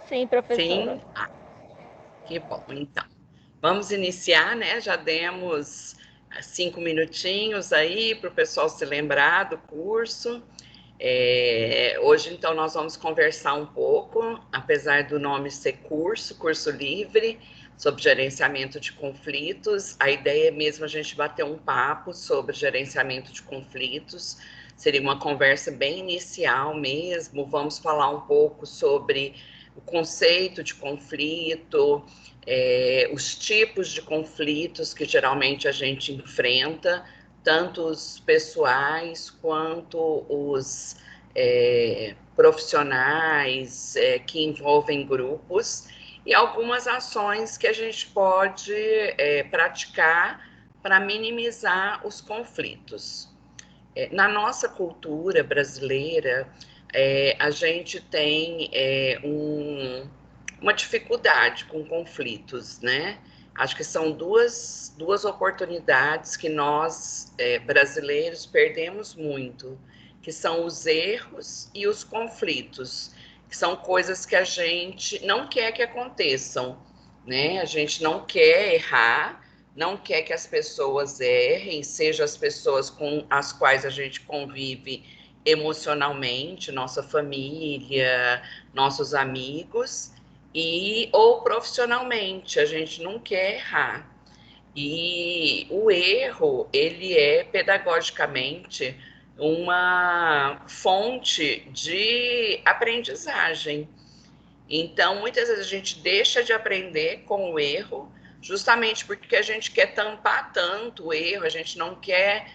Sim, professora. Sim? Ah, que bom. Então, vamos iniciar, né? Já demos 5 minutinhos aí para o pessoal se lembrar do curso. Hoje, então, nós vamos conversar um pouco, apesar do nome ser curso livre, sobre gerenciamento de conflitos. A ideia é mesmo a gente bater um papo sobre gerenciamento de conflitos. Seria uma conversa bem inicial mesmo. Vamos falar um pouco sobre o conceito de conflito, os tipos de conflitos que geralmente a gente enfrenta, tanto os pessoais quanto os profissionais que envolvem grupos, e algumas ações que a gente pode praticar para minimizar os conflitos. Na nossa cultura brasileira, a gente tem uma dificuldade com conflitos, né? Acho que são duas oportunidades que nós, brasileiros, perdemos muito, que são os erros e os conflitos, que são coisas que a gente não quer que aconteçam, né? A gente não quer errar, não quer que as pessoas errem, seja as pessoas com as quais a gente convive emocionalmente, nossa família, nossos amigos, ou profissionalmente, a gente não quer errar. E o erro, ele é pedagogicamente uma fonte de aprendizagem. Então, muitas vezes a gente deixa de aprender com o erro, justamente porque a gente quer tampar tanto o erro, a gente não quer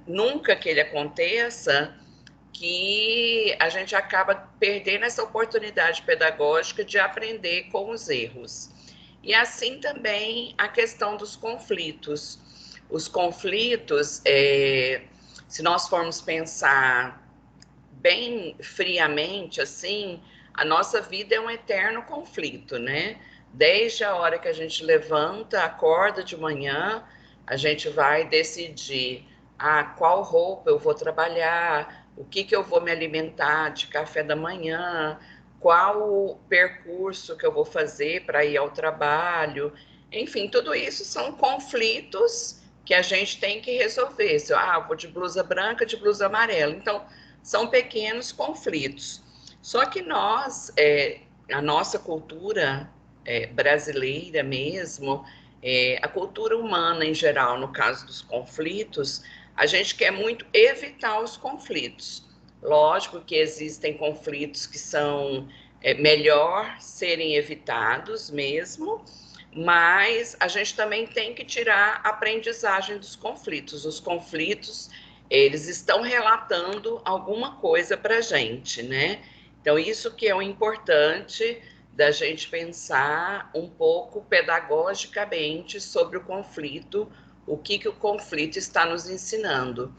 nunca que ele aconteça, que a gente acaba perdendo essa oportunidade pedagógica de aprender com os erros. E assim também a questão dos conflitos. Os conflitos, se nós formos pensar bem friamente, assim, a nossa vida é um eterno conflito, né? Desde a hora que a gente levanta, acorda de manhã, a gente vai decidir qual roupa eu vou trabalhar, o que eu vou me alimentar de café da manhã, qual o percurso que eu vou fazer para ir ao trabalho. Enfim, tudo isso são conflitos que a gente tem que resolver. Se eu vou de blusa branca, de blusa amarela. Então, são pequenos conflitos. Só que nós, a nossa cultura brasileira mesmo, a cultura humana em geral, no caso dos conflitos, a gente quer muito evitar os conflitos. Lógico que existem conflitos que são melhor serem evitados mesmo, mas a gente também tem que tirar a aprendizagem dos conflitos. Os conflitos, eles estão relatando alguma coisa para a gente, né? Então, isso que é o importante da gente pensar um pouco pedagogicamente sobre o conflito, o que o conflito está nos ensinando.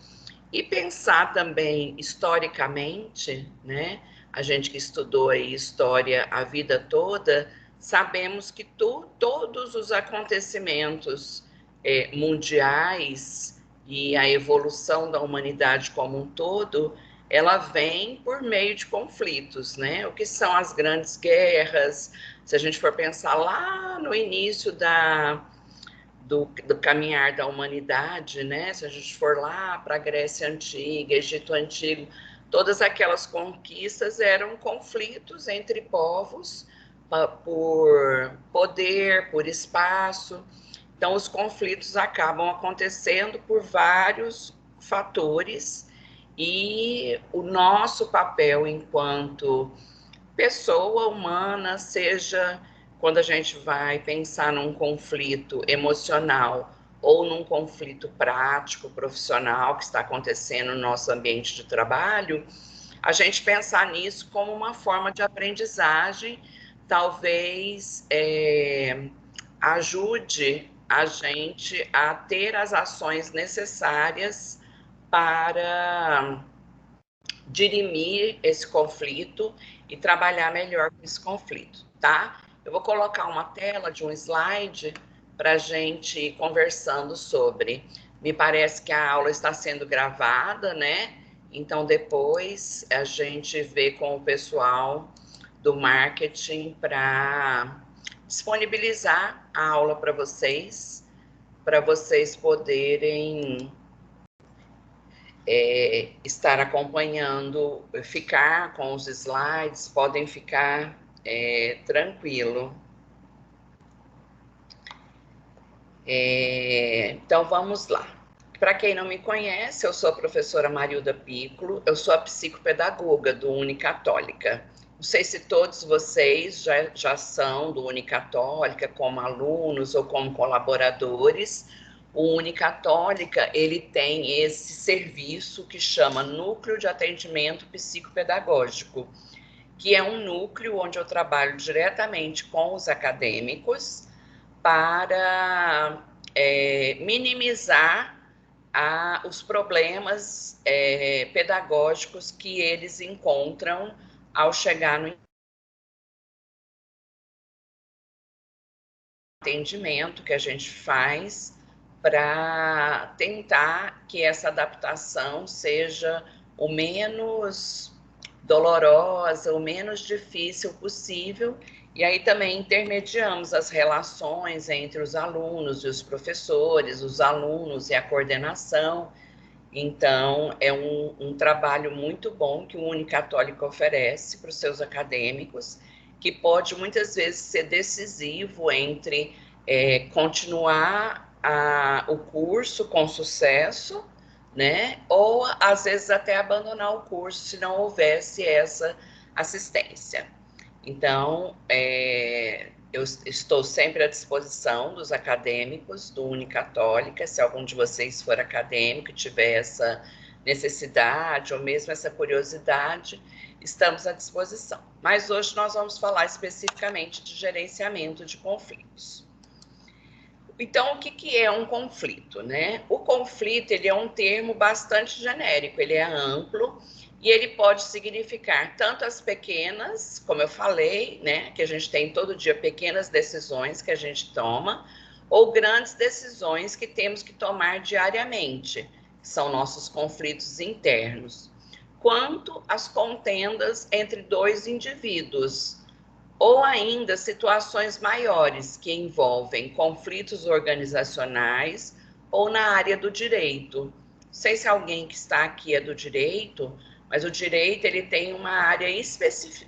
E pensar também historicamente, né? A gente que estudou aí história a vida toda, sabemos que todos os acontecimentos mundiais e a evolução da humanidade como um todo, ela vem por meio de conflitos, né? O que são as grandes guerras? Se a gente for pensar lá no início do caminhar da humanidade, né? Se a gente for lá para a Grécia Antiga, Egito Antigo, todas aquelas conquistas eram conflitos entre povos por poder, por espaço. Então, os conflitos acabam acontecendo por vários fatores, e o nosso papel enquanto pessoa humana, seja quando a gente vai pensar num conflito emocional ou num conflito prático, profissional, que está acontecendo no nosso ambiente de trabalho, a gente pensar nisso como uma forma de aprendizagem, talvez ajude a gente a ter as ações necessárias para dirimir esse conflito e trabalhar melhor com esse conflito, tá? Eu vou colocar uma tela de um slide para a gente ir conversando sobre. Me parece que a aula está sendo gravada, né? Então, depois a gente vê com o pessoal do marketing para disponibilizar a aula para vocês poderem estar acompanhando, ficar com os slides, podem ficar tranquilo. Então, vamos lá. Para quem não me conhece, eu sou a professora Marilda Piccolo, eu sou a psicopedagoga do Unicatólica. Não sei se todos vocês já são do Unicatólica como alunos ou como colaboradores. O Unicatólica, ele tem esse serviço que chama Núcleo de Atendimento Psicopedagógico, que é um núcleo onde eu trabalho diretamente com os acadêmicos para minimizar os problemas pedagógicos que eles encontram ao chegar no atendimento que a gente faz para tentar que essa adaptação seja o menos dolorosa, o menos difícil possível. E aí também intermediamos as relações entre os alunos e os professores, os alunos e a coordenação. Então, é um trabalho muito bom que o Unicatólica oferece para os seus acadêmicos, que pode muitas vezes ser decisivo entre continuar o curso com sucesso, né? Ou às vezes até abandonar o curso se não houvesse essa assistência. Então, eu estou sempre à disposição dos acadêmicos do Unicatólica, se algum de vocês for acadêmico e tiver essa necessidade ou mesmo essa curiosidade, estamos à disposição. Mas hoje nós vamos falar especificamente de gerenciamento de conflitos. Então, o que é um conflito, né? O conflito, ele é um termo bastante genérico, ele é amplo e ele pode significar tanto as pequenas, como eu falei, né, que a gente tem todo dia pequenas decisões que a gente toma, ou grandes decisões que temos que tomar diariamente, que são nossos conflitos internos, quanto as contendas entre dois indivíduos, ou ainda situações maiores que envolvem conflitos organizacionais ou na área do direito. Não sei se alguém que está aqui é do direito, mas o direito ele tem uma área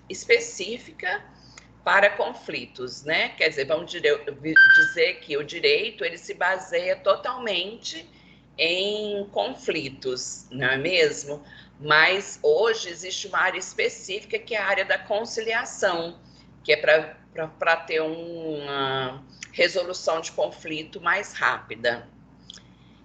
específica para conflitos, né? Quer dizer, vamos dizer que o direito ele se baseia totalmente em conflitos, não é mesmo? Mas hoje existe uma área específica que é a área da conciliação, que é para ter uma resolução de conflito mais rápida,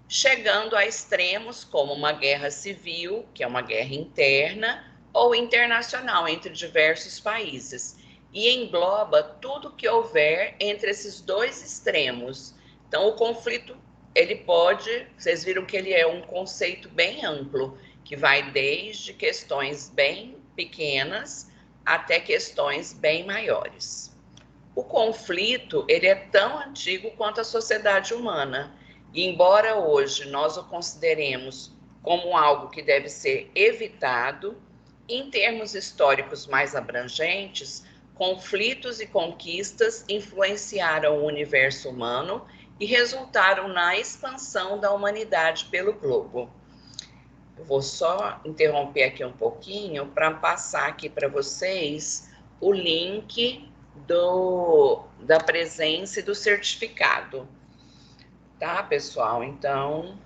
chegando a extremos como uma guerra civil, que é uma guerra interna, ou internacional entre diversos países, e engloba tudo que houver entre esses dois extremos. Então, o conflito, ele pode, vocês viram que ele é um conceito bem amplo, que vai desde questões bem pequenas até questões bem maiores. O conflito, ele é tão antigo quanto a sociedade humana, e embora hoje nós o consideremos como algo que deve ser evitado, em termos históricos mais abrangentes, conflitos e conquistas influenciaram o universo humano e resultaram na expansão da humanidade pelo globo. Eu vou só interromper aqui um pouquinho para passar aqui para vocês o link da presença e do certificado. Tá, pessoal? Então,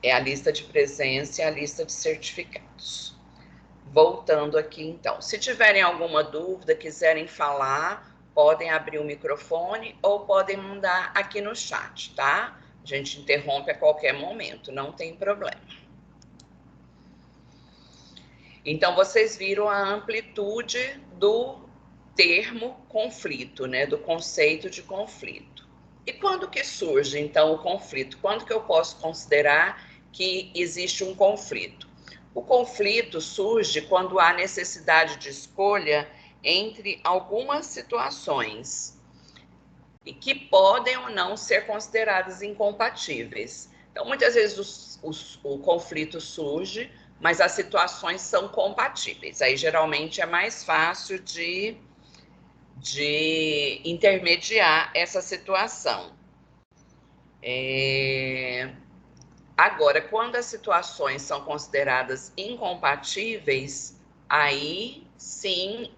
é a lista de presença e a lista de certificados. Voltando aqui, então. Se tiverem alguma dúvida, quiserem falar, podem abrir o microfone ou podem mandar aqui no chat, tá? A gente interrompe a qualquer momento, não tem problema. Então, vocês viram a amplitude do termo conflito, né? Do conceito de conflito. E quando que surge, então, o conflito? Quando que eu posso considerar que existe um conflito? O conflito surge quando há necessidade de escolha entre algumas situações e que podem ou não ser consideradas incompatíveis. Então, muitas vezes o conflito surge, mas as situações são compatíveis. Aí, geralmente, é mais fácil de intermediar essa situação. Agora, quando as situações são consideradas incompatíveis, aí sim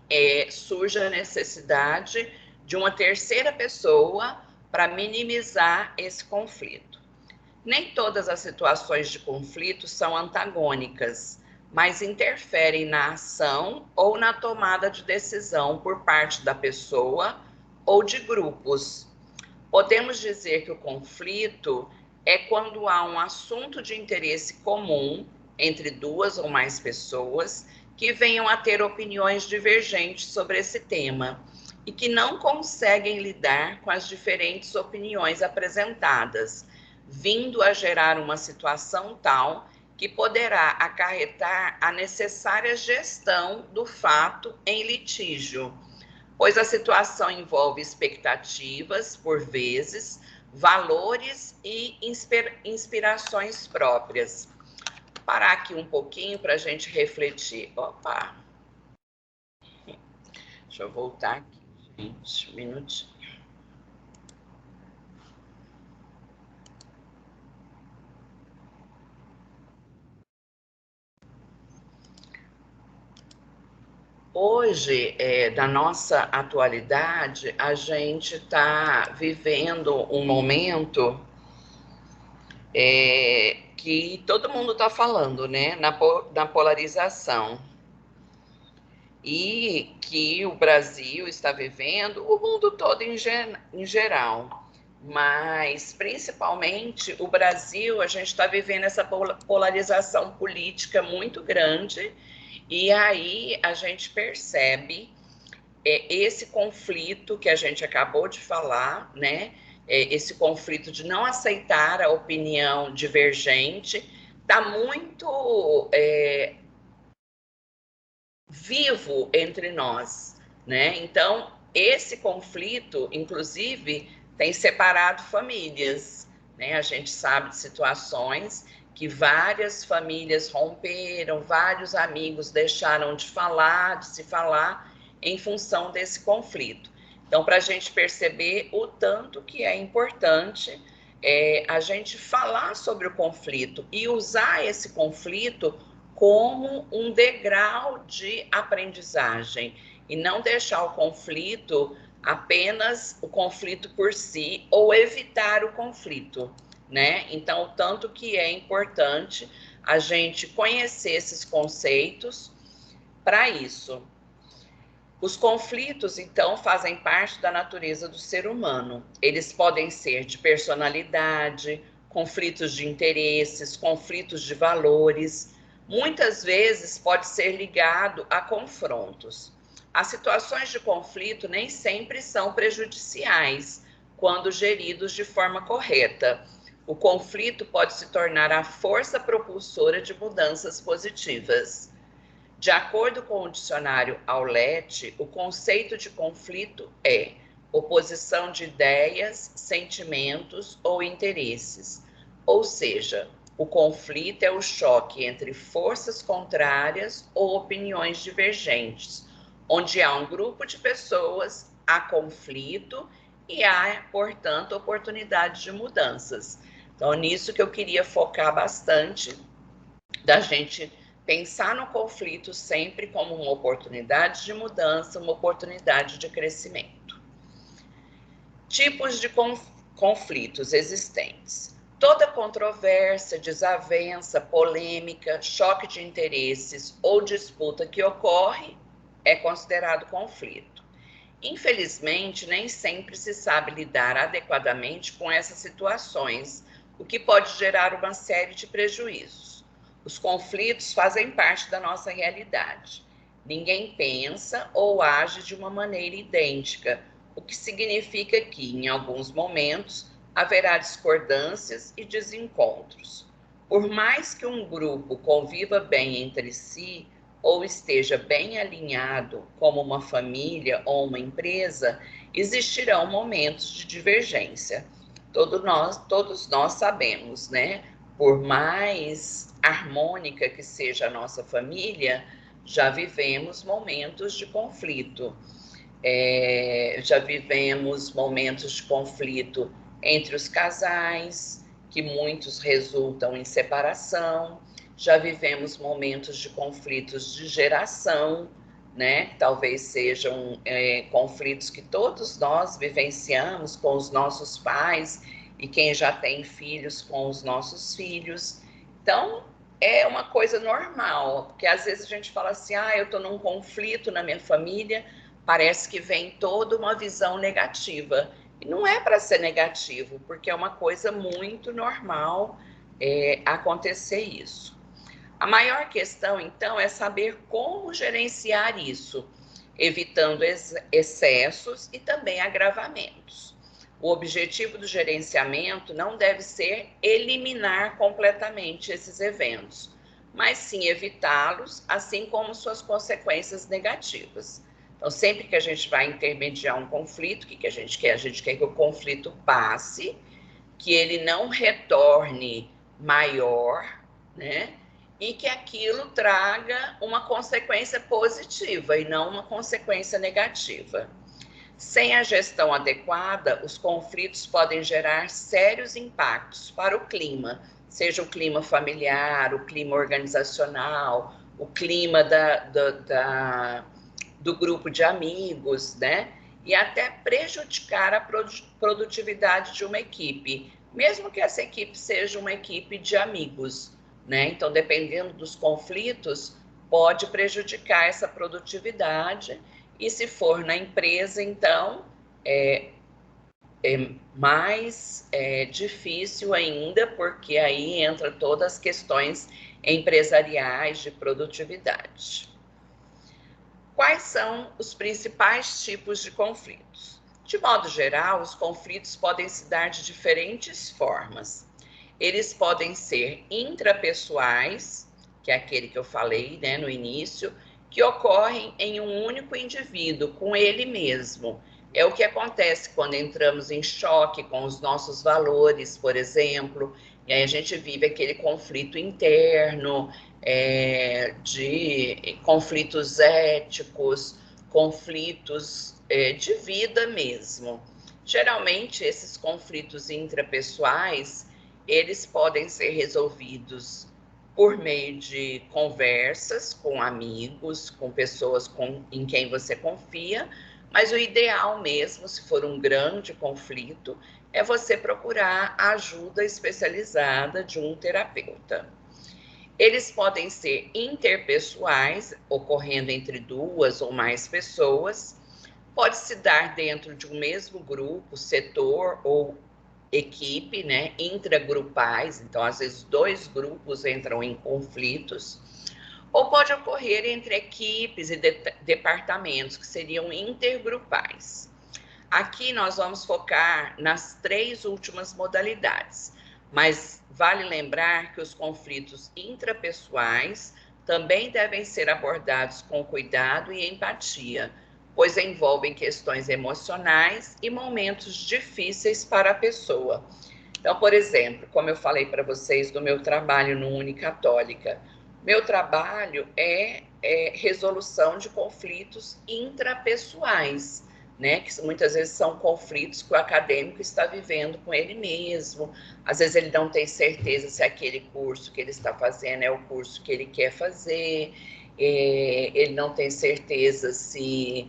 surge a necessidade de uma terceira pessoa para minimizar esse conflito. Nem todas as situações de conflito são antagônicas, mas interferem na ação ou na tomada de decisão por parte da pessoa ou de grupos. Podemos dizer que o conflito é quando há um assunto de interesse comum entre duas ou mais pessoas que venham a ter opiniões divergentes sobre esse tema e que não conseguem lidar com as diferentes opiniões apresentadas, vindo a gerar uma situação tal que poderá acarretar a necessária gestão do fato em litígio, pois a situação envolve expectativas, por vezes, valores e inspirações próprias. Vou parar aqui um pouquinho para a gente refletir. Opa! Deixa eu voltar aqui, gente, um minutinho. Hoje, da nossa atualidade, a gente está vivendo um momento que todo mundo está falando, né, na polarização. E que o Brasil está vivendo, o mundo todo em geral, mas principalmente o Brasil, a gente está vivendo essa polarização política muito grande, e aí a gente percebe esse conflito que a gente acabou de falar, né? Esse conflito de não aceitar a opinião divergente, está muito vivo entre nós, né? Então, esse conflito, inclusive, tem separado famílias, né? A gente sabe de situações que várias famílias romperam, vários amigos deixaram de se falar em função desse conflito. Então, para a gente perceber o tanto que é importante a gente falar sobre o conflito e usar esse conflito como um degrau de aprendizagem e não deixar o conflito apenas o conflito por si ou evitar o conflito, né? Então, tanto que é importante a gente conhecer esses conceitos para isso. Os conflitos, então, fazem parte da natureza do ser humano. Eles podem ser de personalidade, conflitos de interesses, conflitos de valores. Muitas vezes pode ser ligado a confrontos. As situações de conflito nem sempre são prejudiciais quando geridos de forma correta. O conflito pode se tornar a força propulsora de mudanças positivas. De acordo com o dicionário Aulete, o conceito de conflito é oposição de ideias, sentimentos ou interesses. Ou seja, o conflito é o choque entre forças contrárias ou opiniões divergentes, onde há um grupo de pessoas, há conflito e há, portanto, oportunidade de mudanças. Então, nisso que eu queria focar bastante, da gente pensar no conflito sempre como uma oportunidade de mudança, uma oportunidade de crescimento. Tipos de conflitos existentes. Toda controvérsia, desavença, polêmica, choque de interesses ou disputa que ocorre é considerado conflito. Infelizmente, nem sempre se sabe lidar adequadamente com essas situações, o que pode gerar uma série de prejuízos. Os conflitos fazem parte da nossa realidade. Ninguém pensa ou age de uma maneira idêntica, o que significa que, em alguns momentos, haverá discordâncias e desencontros. Por mais que um grupo conviva bem entre si ou esteja bem alinhado, como uma família ou uma empresa, existirão momentos de divergência. Todos nós sabemos, né? Por mais harmônica que seja a nossa família, já vivemos momentos de conflito. Já vivemos momentos de conflito entre os casais, que muitos resultam em separação. Já vivemos momentos de conflitos de geração, né? Talvez sejam conflitos que todos nós vivenciamos com os nossos pais e quem já tem filhos com os nossos filhos. Então, é uma coisa normal, porque às vezes a gente fala assim, eu estou num conflito na minha família, parece que vem toda uma visão negativa. E não é para ser negativo, porque é uma coisa muito normal acontecer isso. A maior questão, então, é saber como gerenciar isso, evitando excessos e também agravamentos. O objetivo do gerenciamento não deve ser eliminar completamente esses eventos, mas sim evitá-los, assim como suas consequências negativas. Então, sempre que a gente vai intermediar um conflito, o que a gente quer? A gente quer que o conflito passe, que ele não retorne maior, né? E que aquilo traga uma consequência positiva e não uma consequência negativa. Sem a gestão adequada, os conflitos podem gerar sérios impactos para o clima, seja o clima familiar, o clima organizacional, o clima do grupo de amigos, né? E até prejudicar a produtividade de uma equipe, mesmo que essa equipe seja uma equipe de amigos, né? Então, dependendo dos conflitos, pode prejudicar essa produtividade, e se for na empresa, então, é mais difícil ainda, porque aí entra todas as questões empresariais de produtividade. Quais são os principais tipos de conflitos? De modo geral, os conflitos podem se dar de diferentes formas. Eles podem ser intrapessoais, que é aquele que eu falei, né, no início, que ocorrem em um único indivíduo, com ele mesmo. É o que acontece quando entramos em choque com os nossos valores, por exemplo, e aí a gente vive aquele conflito interno, de conflitos éticos, conflitos de vida mesmo. Geralmente, esses conflitos intrapessoais, eles podem ser resolvidos por meio de conversas com amigos, com pessoas em quem você confia, mas o ideal mesmo, se for um grande conflito, é você procurar a ajuda especializada de um terapeuta. Eles podem ser interpessoais, ocorrendo entre duas ou mais pessoas, pode se dar dentro de um mesmo grupo, setor ou equipe, né, intragrupais, então às vezes dois grupos entram em conflitos, ou pode ocorrer entre equipes e departamentos, que seriam intergrupais. Aqui nós vamos focar nas três últimas modalidades, mas vale lembrar que os conflitos intrapessoais também devem ser abordados com cuidado e empatia, pois envolvem questões emocionais e momentos difíceis para a pessoa. Então, por exemplo, como eu falei para vocês do meu trabalho no Unicatólica, meu trabalho é resolução de conflitos intrapessoais, né? Que muitas vezes são conflitos que o acadêmico está vivendo com ele mesmo. Às vezes ele não tem certeza se aquele curso que ele está fazendo é o curso que ele quer fazer, ele não tem certeza se...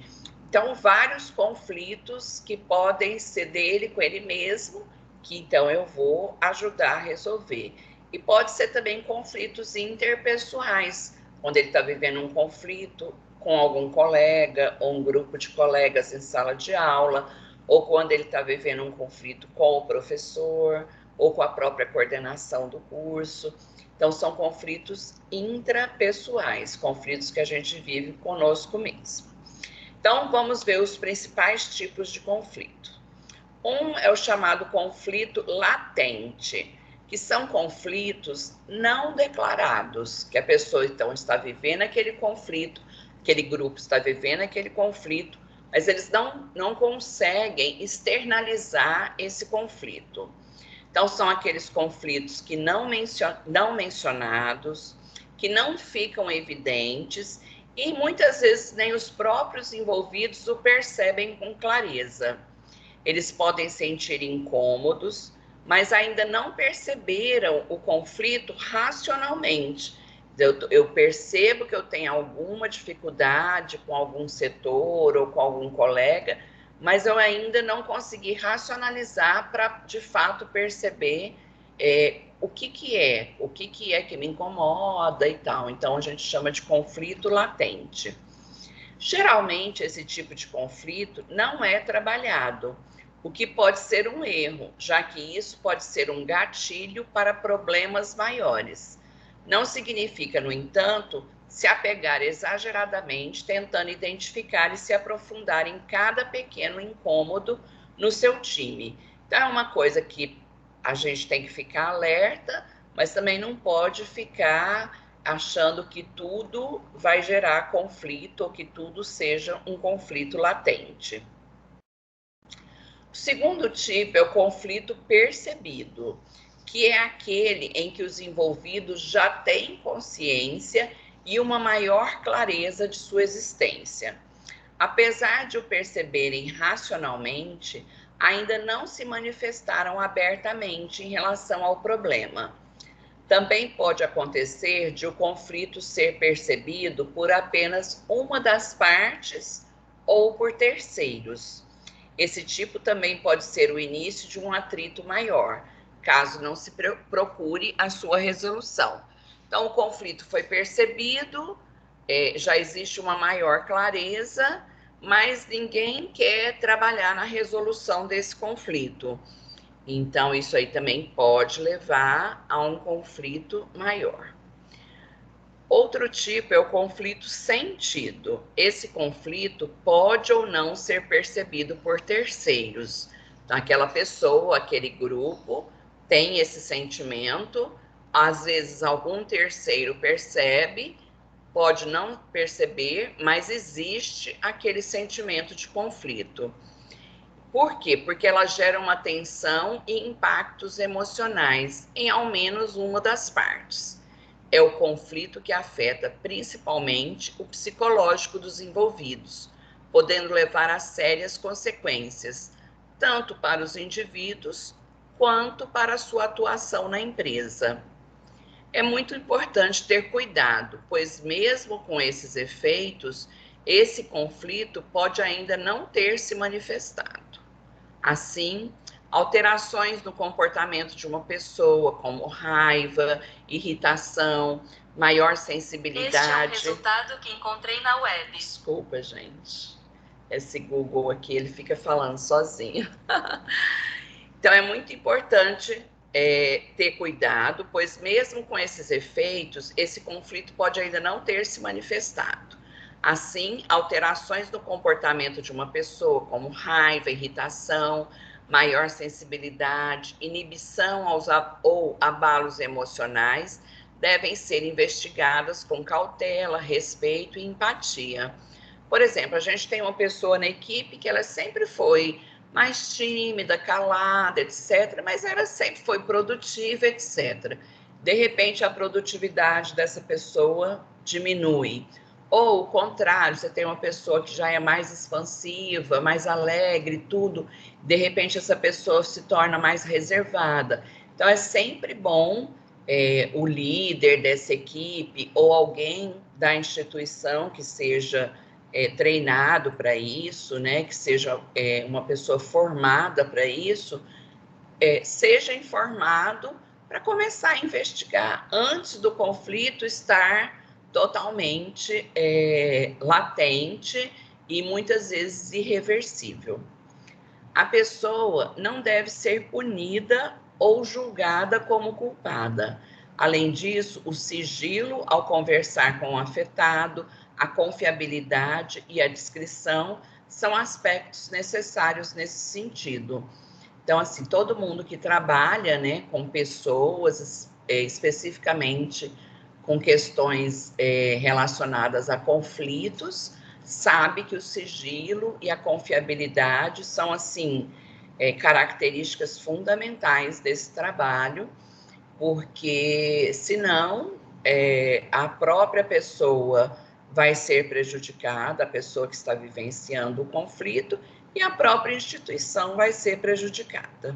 Então, vários conflitos que podem ser dele com ele mesmo, que então eu vou ajudar a resolver. E pode ser também conflitos interpessoais, quando ele está vivendo um conflito com algum colega ou um grupo de colegas em sala de aula, ou quando ele está vivendo um conflito com o professor, ou com a própria coordenação do curso. Então, são conflitos intrapessoais, conflitos que a gente vive conosco mesmo. Então, vamos ver os principais tipos de conflito. Um é o chamado conflito latente, que são conflitos não declarados, que a pessoa, então, está vivendo aquele conflito, aquele grupo está vivendo aquele conflito, mas eles não conseguem externalizar esse conflito. Então, são aqueles conflitos que não mencionados, que não ficam evidentes e muitas vezes nem os próprios envolvidos o percebem com clareza. Eles podem sentir incômodos, mas ainda não perceberam o conflito racionalmente. Eu percebo que eu tenho alguma dificuldade com algum setor ou com algum colega, mas eu ainda não consegui racionalizar para, de fato, perceber o que é que me incomoda e tal. Então, a gente chama de conflito latente. Geralmente, esse tipo de conflito não é trabalhado, o que pode ser um erro, já que isso pode ser um gatilho para problemas maiores. Não significa, no entanto, se apegar exageradamente, tentando identificar e se aprofundar em cada pequeno incômodo no seu time. Então, é uma coisa que a gente tem que ficar alerta, mas também não pode ficar achando que tudo vai gerar conflito ou que tudo seja um conflito latente. O segundo tipo é o conflito percebido, que é aquele em que os envolvidos já têm consciência e uma maior clareza de sua existência. Apesar de o perceberem racionalmente, ainda não se manifestaram abertamente em relação ao problema. Também pode acontecer de o conflito ser percebido por apenas uma das partes ou por terceiros. Esse tipo também pode ser o início de um atrito maior, caso não se procure a sua resolução. Então, o conflito foi percebido, já existe uma maior clareza, mas ninguém quer trabalhar na resolução desse conflito. Então, isso aí também pode levar a um conflito maior. Outro tipo é o conflito sentido. Esse conflito pode ou não ser percebido por terceiros. Então, aquela pessoa, aquele grupo tem esse sentimento, às vezes algum terceiro percebe, pode não perceber, mas existe aquele sentimento de conflito. Por quê? Porque ela gera uma tensão e impactos emocionais em ao menos uma das partes. É o conflito que afeta principalmente o psicológico dos envolvidos, podendo levar a sérias consequências, tanto para os indivíduos quanto para a sua atuação na empresa. É muito importante ter cuidado, pois mesmo com esses efeitos, esse conflito pode ainda não ter se manifestado. Assim, alterações no comportamento de uma pessoa, como raiva, irritação, maior sensibilidade. Este é o resultado que encontrei na web. Desculpa, gente. Esse Google aqui, ele fica falando sozinho. Então, é muito importante ter cuidado, pois mesmo com esses efeitos, esse conflito pode ainda não ter se manifestado. Assim, alterações no comportamento de uma pessoa, como raiva, irritação, maior sensibilidade, inibição ou abalos emocionais, devem ser investigadas com cautela, respeito e empatia. Por exemplo, a gente tem uma pessoa na equipe que ela sempre foi mais tímida, calada, etc., mas ela sempre foi produtiva, etc. De repente, a produtividade dessa pessoa diminui. Ou o contrário, você tem uma pessoa que já é mais expansiva, mais alegre, tudo, de repente essa pessoa se torna mais reservada. Então, é sempre bom o líder dessa equipe ou alguém da instituição que seja treinado para isso, né, que seja uma pessoa formada para isso, seja informado para começar a investigar antes do conflito estar totalmente latente e muitas vezes irreversível. A pessoa não deve ser punida ou julgada como culpada. Além disso, o sigilo ao conversar com o afetado, a confiabilidade e a discrição são aspectos necessários nesse sentido. Então, assim, todo mundo que trabalha, né, com pessoas, especificamente com questões relacionadas a conflitos, sabe que o sigilo e a confiabilidade são, assim, características fundamentais desse trabalho, porque senão a própria pessoa vai ser prejudicada, a pessoa que está vivenciando o conflito, e a própria instituição vai ser prejudicada.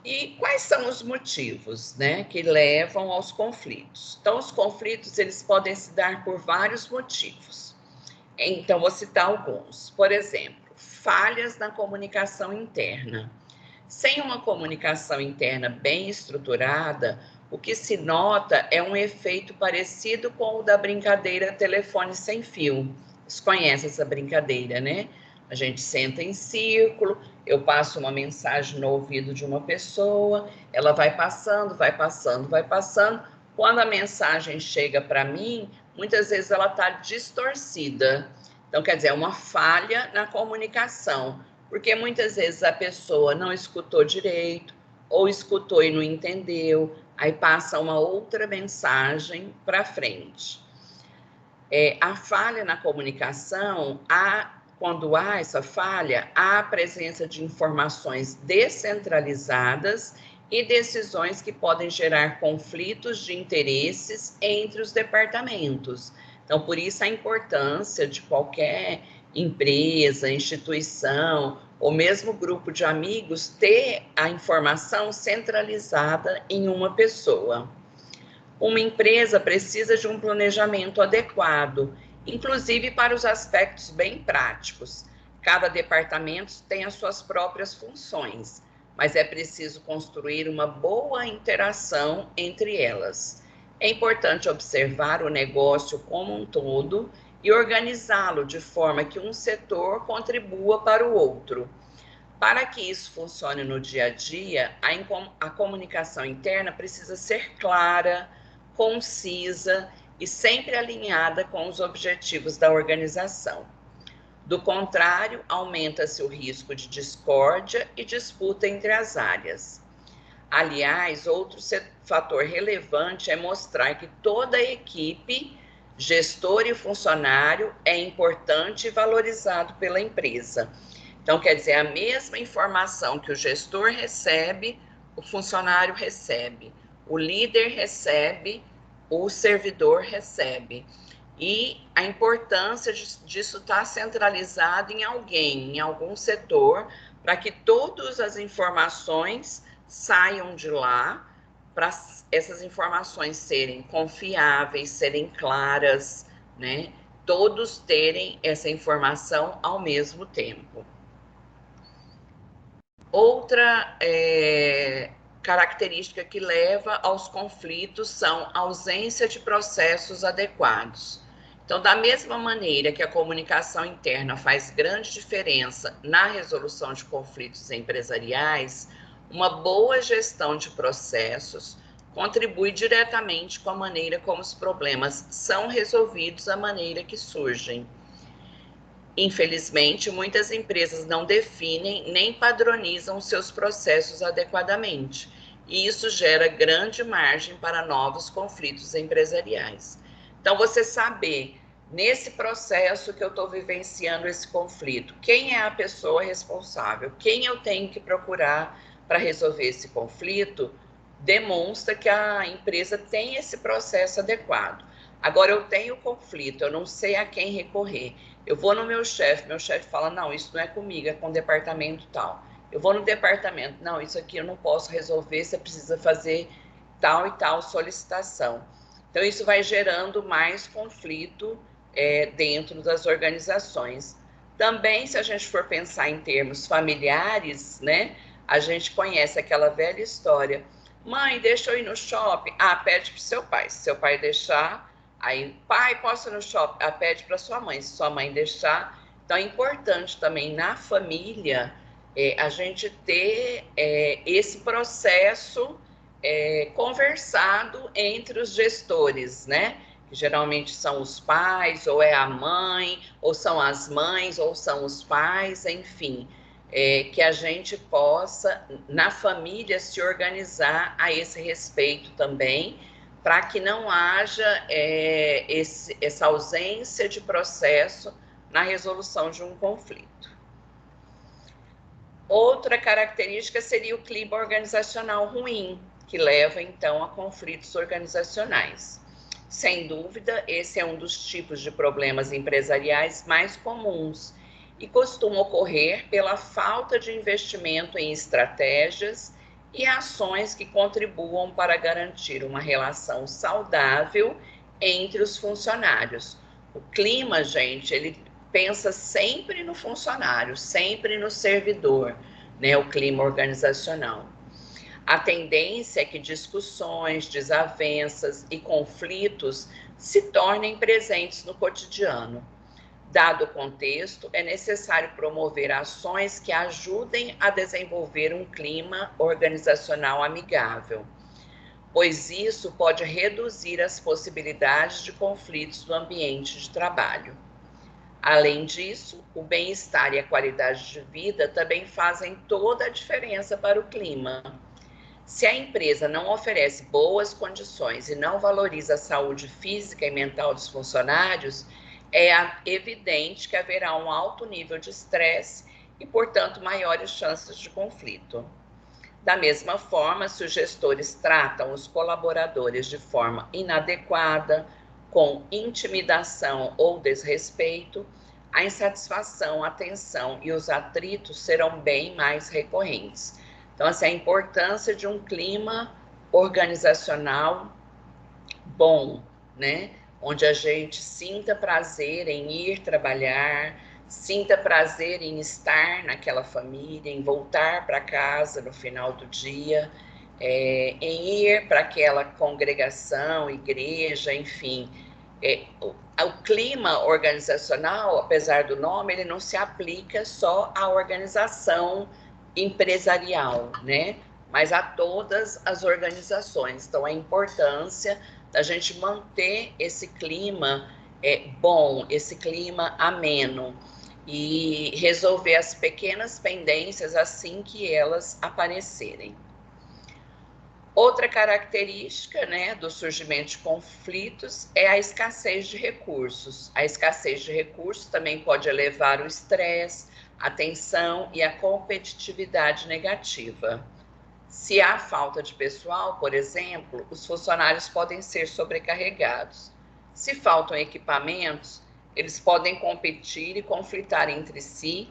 E quais são os motivos, né, que levam aos conflitos? Então, os conflitos, eles podem se dar por vários motivos. Então, vou citar alguns. Por exemplo, falhas na comunicação interna. Sem uma comunicação interna bem estruturada, o que se nota é um efeito parecido com o da brincadeira telefone sem fio. Vocês conhecem essa brincadeira, né? A gente senta em círculo, eu passo uma mensagem no ouvido de uma pessoa, ela vai passando, vai passando, vai passando. Quando a mensagem chega para mim, muitas vezes ela está distorcida. Então, quer dizer, é uma falha na comunicação, porque muitas vezes a pessoa não escutou direito, ou escutou e não entendeu, aí passa uma outra mensagem para frente. A falha na comunicação, quando há essa falha, há a presença de informações descentralizadas e decisões que podem gerar conflitos de interesses entre os departamentos. Então, por isso a importância de qualquer empresa, instituição, ou mesmo grupo de amigos, ter a informação centralizada em uma pessoa. Uma empresa precisa de um planejamento adequado, inclusive para os aspectos bem práticos. Cada departamento tem as suas próprias funções, mas é preciso construir uma boa interação entre elas. É importante observar o negócio como um todo e organizá-lo de forma que um setor contribua para o outro. Para que isso funcione no dia a dia, a comunicação interna precisa ser clara, concisa e sempre alinhada com os objetivos da organização. Do contrário, aumenta-se o risco de discórdia e disputa entre as áreas. Aliás, outro fator relevante é mostrar que toda a equipe, gestor e funcionário, é importante e valorizado pela empresa. Então, quer dizer, a mesma informação que o gestor recebe, o funcionário recebe, o líder recebe, o servidor recebe. E a importância disso estar centralizado em alguém, em algum setor, para que todas as informações saiam de lá, para essas informações serem confiáveis, serem claras, né? Todos terem essa informação ao mesmo tempo. Outra característica que leva aos conflitos são a ausência de processos adequados. Então, da mesma maneira que a comunicação interna faz grande diferença na resolução de conflitos empresariais, uma boa gestão de processos contribui diretamente com a maneira como os problemas são resolvidos, a maneira que surgem. Infelizmente, muitas empresas não definem nem padronizam seus processos adequadamente, e isso gera grande margem para novos conflitos empresariais. Então, você saber, nesse processo que eu estou vivenciando esse conflito, quem é a pessoa responsável, quem eu tenho que procurar para resolver esse conflito, demonstra que a empresa tem esse processo adequado. Agora, eu tenho conflito, eu não sei a quem recorrer. Eu vou no meu chefe fala, não, isso não é comigo, é com o departamento tal. Eu vou no departamento, não, isso aqui eu não posso resolver, você precisa fazer tal e tal solicitação. Então, isso vai gerando mais conflito dentro das organizações. Também, se a gente for pensar em termos familiares, né, a gente conhece aquela velha história. Mãe, deixa eu ir no shopping? Ah, pede para o seu pai. Se seu pai deixar, aí, pai, posso ir no shopping? Ah, pede para sua mãe. Se sua mãe deixar. Então, é importante também na família a gente ter esse processo conversado entre os gestores, né? Que geralmente são os pais, ou é a mãe, ou são as mães, ou são os pais, enfim. Que a gente possa, na família, se organizar a esse respeito também, para que não haja essa ausência de processo na resolução de um conflito. Outra característica seria o clima organizacional ruim, que leva, então, a conflitos organizacionais. Sem dúvida, esse é um dos tipos de problemas empresariais mais comuns e costuma ocorrer pela falta de investimento em estratégias e ações que contribuam para garantir uma relação saudável entre os funcionários. O clima, gente, ele pensa sempre no funcionário, sempre no servidor, né? O clima organizacional. A tendência é que discussões, desavenças e conflitos se tornem presentes no cotidiano. Dado o contexto, é necessário promover ações que ajudem a desenvolver um clima organizacional amigável, pois isso pode reduzir as possibilidades de conflitos no ambiente de trabalho. Além disso, o bem-estar e a qualidade de vida também fazem toda a diferença para o clima. Se a empresa não oferece boas condições e não valoriza a saúde física e mental dos funcionários, é evidente que haverá um alto nível de estresse e, portanto, maiores chances de conflito. Da mesma forma, se os gestores tratam os colaboradores de forma inadequada, com intimidação ou desrespeito, a insatisfação, a tensão e os atritos serão bem mais recorrentes. Então, assim, a importância de um clima organizacional bom, né? Onde a gente sinta prazer em ir trabalhar, sinta prazer em estar naquela família, em voltar para casa no final do dia, em ir para aquela congregação, igreja, enfim. O clima organizacional, apesar do nome, ele não se aplica só à organização empresarial, né? Mas a todas as organizações. Então, a importância da gente manter esse clima bom, esse clima ameno e resolver as pequenas pendências assim que elas aparecerem. Outra característica, né, do surgimento de conflitos é a escassez de recursos. A escassez de recursos também pode elevar o estresse, a tensão e a competitividade negativa. Se há falta de pessoal, por exemplo, os funcionários podem ser sobrecarregados. Se faltam equipamentos, eles podem competir e conflitar entre si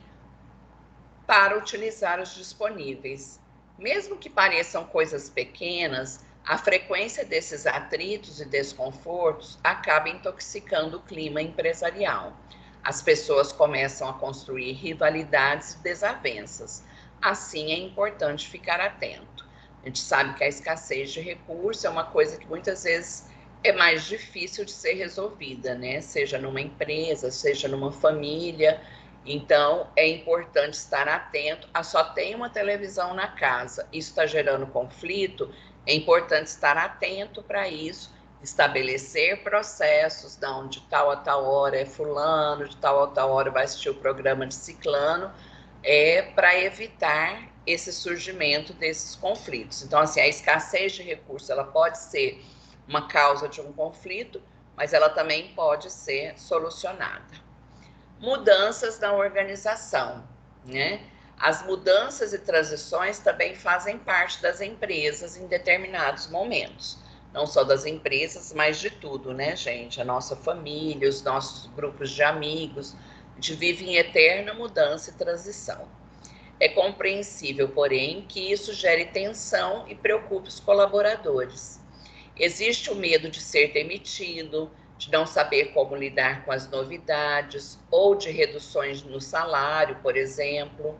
para utilizar os disponíveis. Mesmo que pareçam coisas pequenas, a frequência desses atritos e desconfortos acaba intoxicando o clima empresarial. As pessoas começam a construir rivalidades e desavenças. Assim, é importante ficar atento. A gente sabe que a escassez de recursos é uma coisa que muitas vezes é mais difícil de ser resolvida, né? Seja numa empresa, seja numa família. Então, é importante estar atento a só tem uma televisão na casa. Isso está gerando conflito, é importante estar atento para isso, estabelecer processos, não, de tal a tal hora é fulano, de tal a tal hora vai assistir o programa de ciclano, para evitar esse surgimento desses conflitos. Então, assim, a escassez de recursos, ela pode ser uma causa de um conflito, mas ela também pode ser solucionada. Mudanças na organização, né? As mudanças e transições também fazem parte das empresas em determinados momentos. Não só das empresas, mas de tudo, né, gente? A nossa família, os nossos grupos de amigos, a gente vive em eterna mudança e transição. É compreensível, porém, que isso gere tensão e preocupe os colaboradores. Existe o medo de ser demitido, de não saber como lidar com as novidades ou de reduções no salário, por exemplo.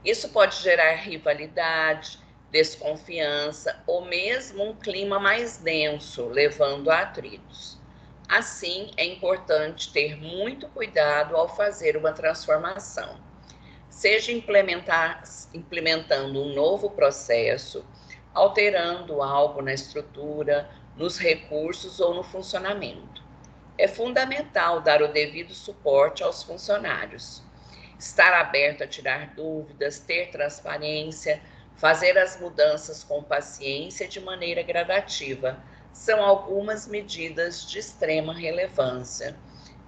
Isso pode gerar rivalidade, desconfiança ou mesmo um clima mais denso, levando a atritos. Assim, é importante ter muito cuidado ao fazer uma transformação. Seja implementando um novo processo, alterando algo na estrutura, nos recursos ou no funcionamento. É fundamental dar o devido suporte aos funcionários. Estar aberto a tirar dúvidas, ter transparência, fazer as mudanças com paciência de maneira gradativa, são algumas medidas de extrema relevância.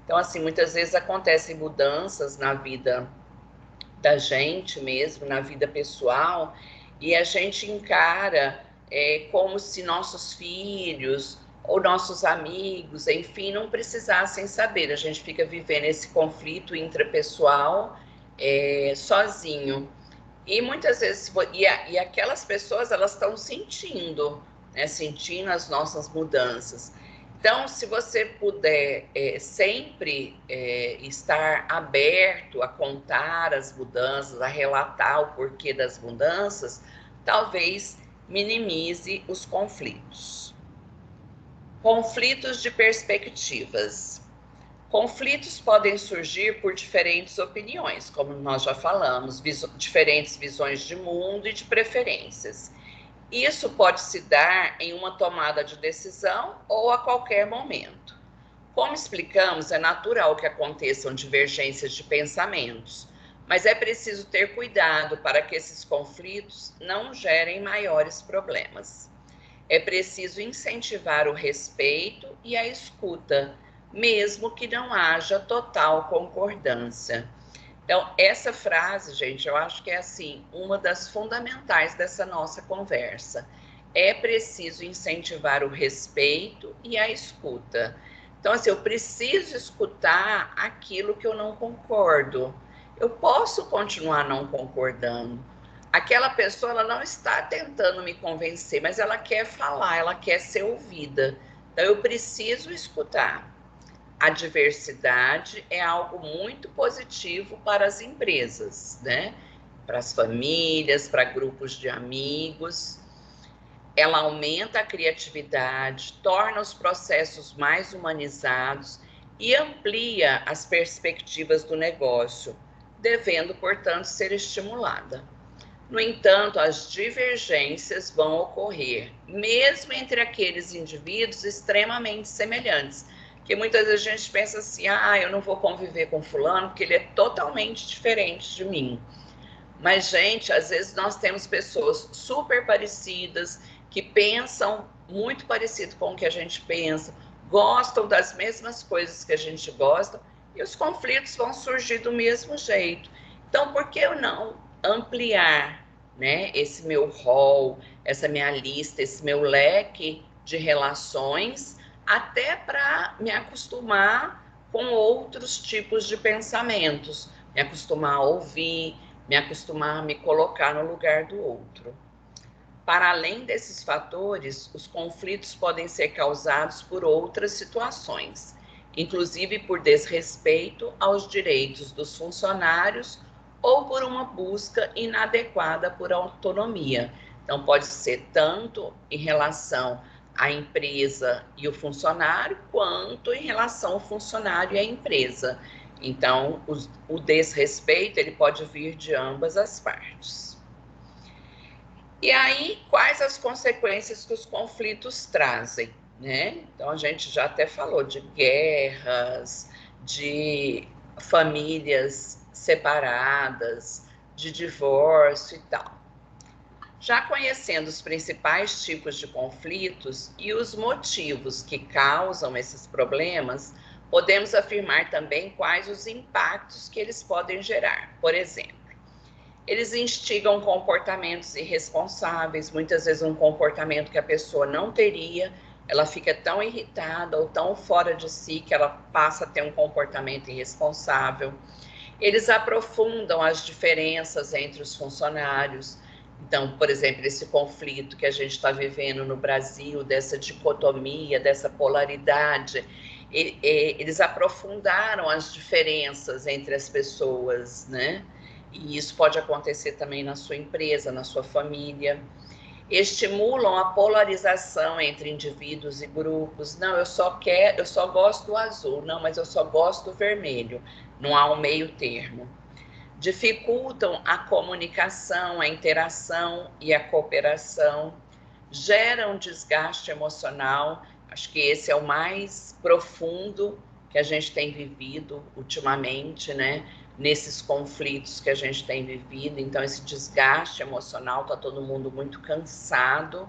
Então, assim, muitas vezes acontecem mudanças na vida da gente mesmo, na vida pessoal, e a gente encara como se nossos filhos ou nossos amigos, enfim, não precisassem saber. A gente fica vivendo esse conflito intrapessoal sozinho. E muitas vezes, e aquelas pessoas, elas estão sentindo, né, sentindo as nossas mudanças. Então, se você puder sempre estar aberto a contar as mudanças, a relatar o porquê das mudanças, talvez minimize os conflitos. Conflitos de perspectivas. Conflitos podem surgir por diferentes opiniões, como nós já falamos, diferentes visões de mundo e de preferências. Isso pode se dar em uma tomada de decisão ou a qualquer momento. Como explicamos, é natural que aconteçam divergências de pensamentos, mas é preciso ter cuidado para que esses conflitos não gerem maiores problemas. É preciso incentivar o respeito e a escuta, mesmo que não haja total concordância. Então, essa frase, gente, eu acho que é, assim, uma das fundamentais dessa nossa conversa. É preciso incentivar o respeito e a escuta. Então, assim, eu preciso escutar aquilo que eu não concordo. Eu posso continuar não concordando. Aquela pessoa, ela não está tentando me convencer, mas ela quer falar, ela quer ser ouvida. Então, eu preciso escutar. A diversidade é algo muito positivo para as empresas, né? Para as famílias, para grupos de amigos. Ela aumenta a criatividade, torna os processos mais humanizados e amplia as perspectivas do negócio, devendo, portanto, ser estimulada. No entanto, as divergências vão ocorrer, mesmo entre aqueles indivíduos extremamente semelhantes, que muitas vezes a gente pensa assim, eu não vou conviver com fulano porque ele é totalmente diferente de mim. Mas, gente, às vezes nós temos pessoas super parecidas, que pensam muito parecido com o que a gente pensa, gostam das mesmas coisas que a gente gosta, e os conflitos vão surgir do mesmo jeito. Então, por que eu não ampliar, né, esse meu rol, essa minha lista, esse meu leque de relações, até para me acostumar com outros tipos de pensamentos, me acostumar a ouvir, me acostumar a me colocar no lugar do outro. Para além desses fatores, os conflitos podem ser causados por outras situações, inclusive por desrespeito aos direitos dos funcionários ou por uma busca inadequada por autonomia. Então, pode ser tanto em relação à empresa e o funcionário, quanto em relação ao funcionário e à empresa. Então, o desrespeito, ele pode vir de ambas as partes. E aí, quais as consequências que os conflitos trazem, né? Então, a gente já até falou de guerras, de famílias separadas, de divórcio e tal. Já conhecendo os principais tipos de conflitos e os motivos que causam esses problemas, podemos afirmar também quais os impactos que eles podem gerar. Por exemplo, eles instigam comportamentos irresponsáveis, muitas vezes um comportamento que a pessoa não teria, ela fica tão irritada ou tão fora de si que ela passa a ter um comportamento irresponsável. Eles aprofundam as diferenças entre os funcionários. Então, por exemplo, esse conflito que a gente está vivendo no Brasil, dessa dicotomia, dessa polaridade, eles aprofundaram as diferenças entre as pessoas, né? E isso pode acontecer também na sua empresa, na sua família. Estimulam a polarização entre indivíduos e grupos. Não, eu só gosto do azul. Não, mas eu só gosto do vermelho. Não há um meio termo. Dificultam a comunicação, a interação e a cooperação. Geram desgaste emocional. Acho que esse é o mais profundo que a gente tem vivido ultimamente, né? Nesses conflitos que a gente tem vivido. Então, esse desgaste emocional, está todo mundo muito cansado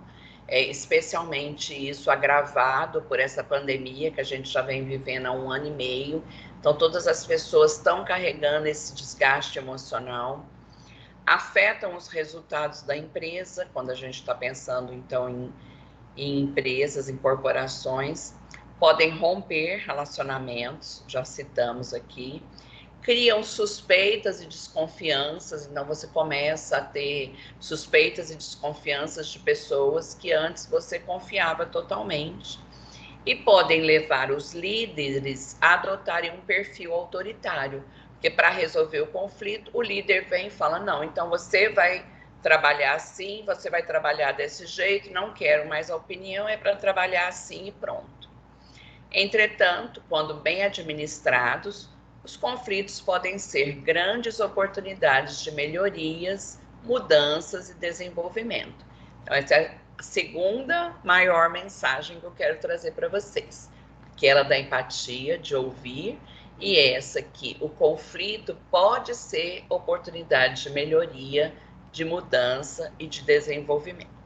especialmente isso agravado por essa pandemia que a gente já vem vivendo há 1 ano e meio. Então, todas as pessoas estão carregando esse desgaste emocional, afetam os resultados da empresa, quando a gente está pensando, então, em empresas, em corporações, podem romper relacionamentos, já citamos aqui, criam suspeitas e desconfianças, então você começa a ter suspeitas e desconfianças de pessoas que antes você confiava totalmente, e podem levar os líderes a adotarem um perfil autoritário, porque para resolver o conflito, o líder vem e fala, não, então você vai trabalhar assim, você vai trabalhar desse jeito, não quero mais a opinião, é para trabalhar assim e pronto. Entretanto, quando bem administrados, os conflitos podem ser grandes oportunidades de melhorias, mudanças e desenvolvimento. Então, essa é a segunda maior mensagem que eu quero trazer para vocês. Aquela da empatia, de ouvir, e essa que o conflito pode ser oportunidade de melhoria, de mudança e de desenvolvimento.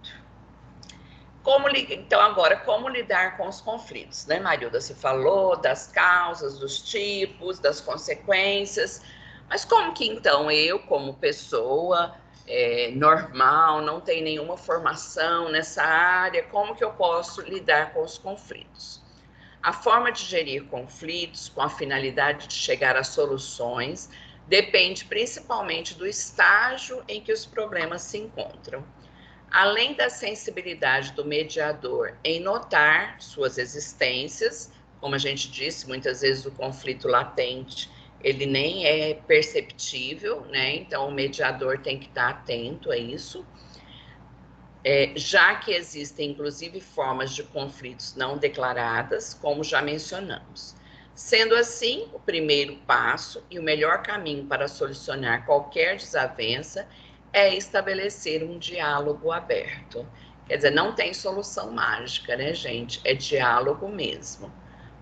Então, agora, como lidar com os conflitos, né, Marilda? Você falou das causas, dos tipos, das consequências, mas como que, então, eu, como pessoa normal, não tenho nenhuma formação nessa área, como que eu posso lidar com os conflitos? A forma de gerir conflitos com a finalidade de chegar a soluções depende principalmente do estágio em que os problemas se encontram. Além da sensibilidade do mediador em notar suas existências, como a gente disse, muitas vezes o conflito latente, ele nem é perceptível, né? Então o mediador tem que estar atento a isso, já que existem inclusive formas de conflitos não declaradas, como já mencionamos. Sendo assim, o primeiro passo e o melhor caminho para solucionar qualquer desavença é estabelecer um diálogo aberto. Quer dizer, não tem solução mágica, né, gente? É diálogo mesmo.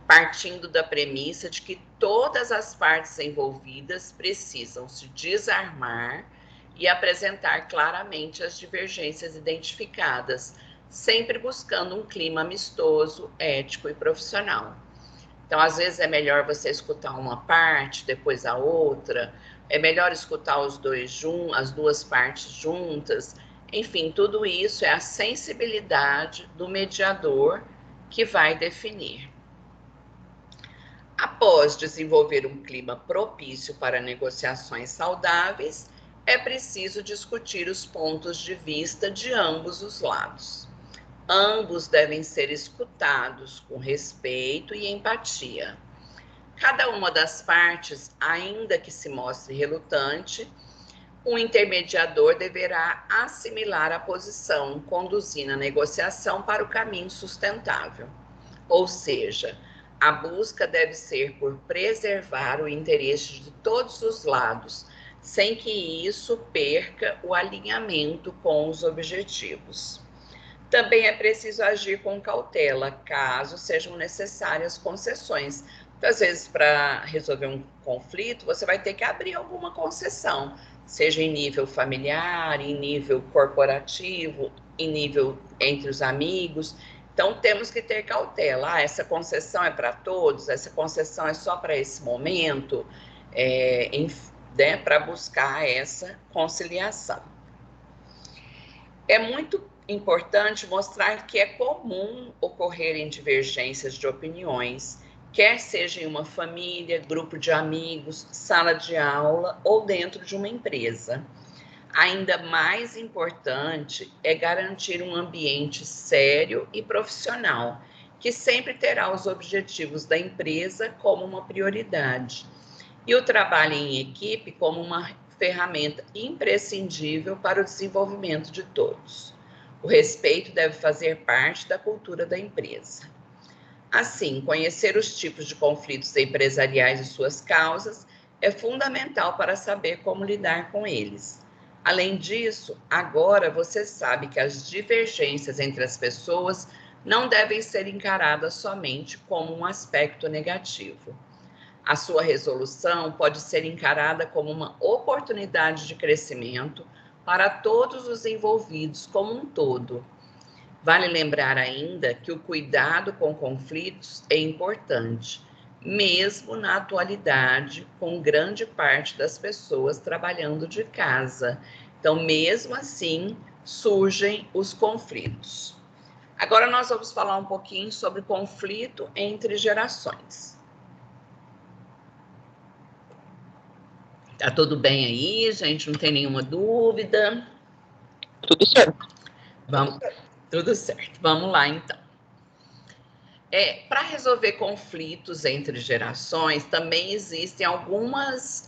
Partindo da premissa de que todas as partes envolvidas precisam se desarmar e apresentar claramente as divergências identificadas, sempre buscando um clima amistoso, ético e profissional. Então, às vezes é melhor você escutar uma parte, depois a outra, é melhor escutar as duas partes juntas. Enfim, tudo isso é a sensibilidade do mediador que vai definir. Após desenvolver um clima propício para negociações saudáveis, é preciso discutir os pontos de vista de ambos os lados. Ambos devem ser escutados com respeito e empatia. Cada uma das partes, ainda que se mostre relutante, o intermediador deverá assimilar a posição, conduzindo a negociação para o caminho sustentável. Ou seja, a busca deve ser por preservar o interesse de todos os lados, sem que isso perca o alinhamento com os objetivos. Também é preciso agir com cautela, caso sejam necessárias concessões. Muitas vezes, para resolver um conflito, você vai ter que abrir alguma concessão, seja em nível familiar, em nível corporativo, em nível entre os amigos. Então, temos que ter cautela. Essa concessão é para todos? Essa concessão é só para esse momento? Né, para buscar essa conciliação. É muito importante mostrar que é comum ocorrerem divergências de opiniões, quer seja em uma família, grupo de amigos, sala de aula ou dentro de uma empresa. Ainda mais importante é garantir um ambiente sério e profissional, que sempre terá os objetivos da empresa como uma prioridade, e o trabalho em equipe como uma ferramenta imprescindível para o desenvolvimento de todos. O respeito deve fazer parte da cultura da empresa. Assim, conhecer os tipos de conflitos empresariais e suas causas é fundamental para saber como lidar com eles. Além disso, agora você sabe que as divergências entre as pessoas não devem ser encaradas somente como um aspecto negativo. A sua resolução pode ser encarada como uma oportunidade de crescimento para todos os envolvidos como um todo. Vale lembrar ainda que o cuidado com conflitos é importante, mesmo na atualidade, com grande parte das pessoas trabalhando de casa. Então, mesmo assim, surgem os conflitos. Agora nós vamos falar um pouquinho sobre conflito entre gerações. Tá tudo bem aí, gente? Não tem nenhuma dúvida? Tudo certo. Tudo certo. Vamos lá, então. Para resolver conflitos entre gerações, também existem algumas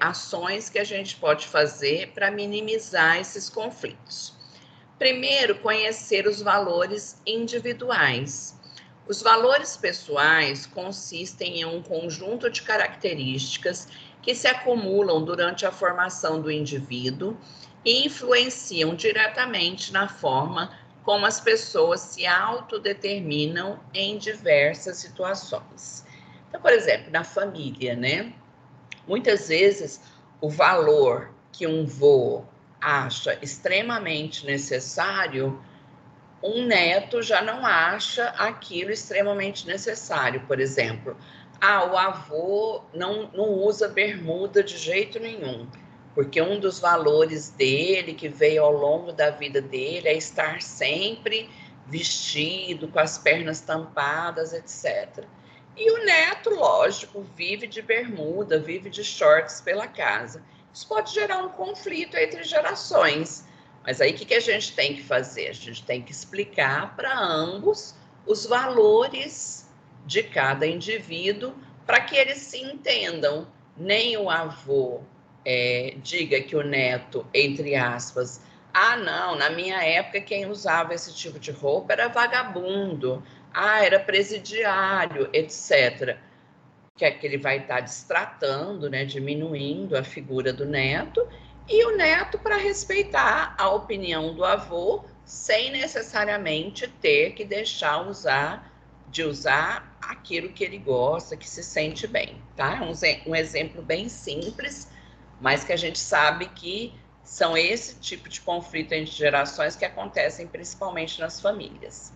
ações que a gente pode fazer para minimizar esses conflitos. Primeiro, conhecer os valores individuais. Os valores pessoais consistem em um conjunto de características que se acumulam durante a formação do indivíduo e influenciam diretamente na forma como as pessoas se autodeterminam em diversas situações. Então, por exemplo, na família, né? Muitas vezes o valor que um vô acha extremamente necessário, um neto já não acha aquilo extremamente necessário. Por exemplo, o avô não usa bermuda de jeito nenhum, porque um dos valores dele, que veio ao longo da vida dele, é estar sempre vestido, com as pernas tampadas, etc. E o neto, lógico, vive de bermuda, vive de shorts pela casa. Isso pode gerar um conflito entre gerações. Mas aí o que a gente tem que fazer? A gente tem que explicar para ambos os valores de cada indivíduo para que eles se entendam. Nem o avô diga que o neto, entre aspas, não, na minha época quem usava esse tipo de roupa era vagabundo, era presidiário, etc. Que é que ele vai estar destratando, né, diminuindo a figura do neto, e o neto para respeitar a opinião do avô, sem necessariamente ter que deixar de usar aquilo que ele gosta, que se sente bem, tá? Um exemplo bem simples, mas que a gente sabe que são esse tipo de conflito entre gerações que acontecem principalmente nas famílias.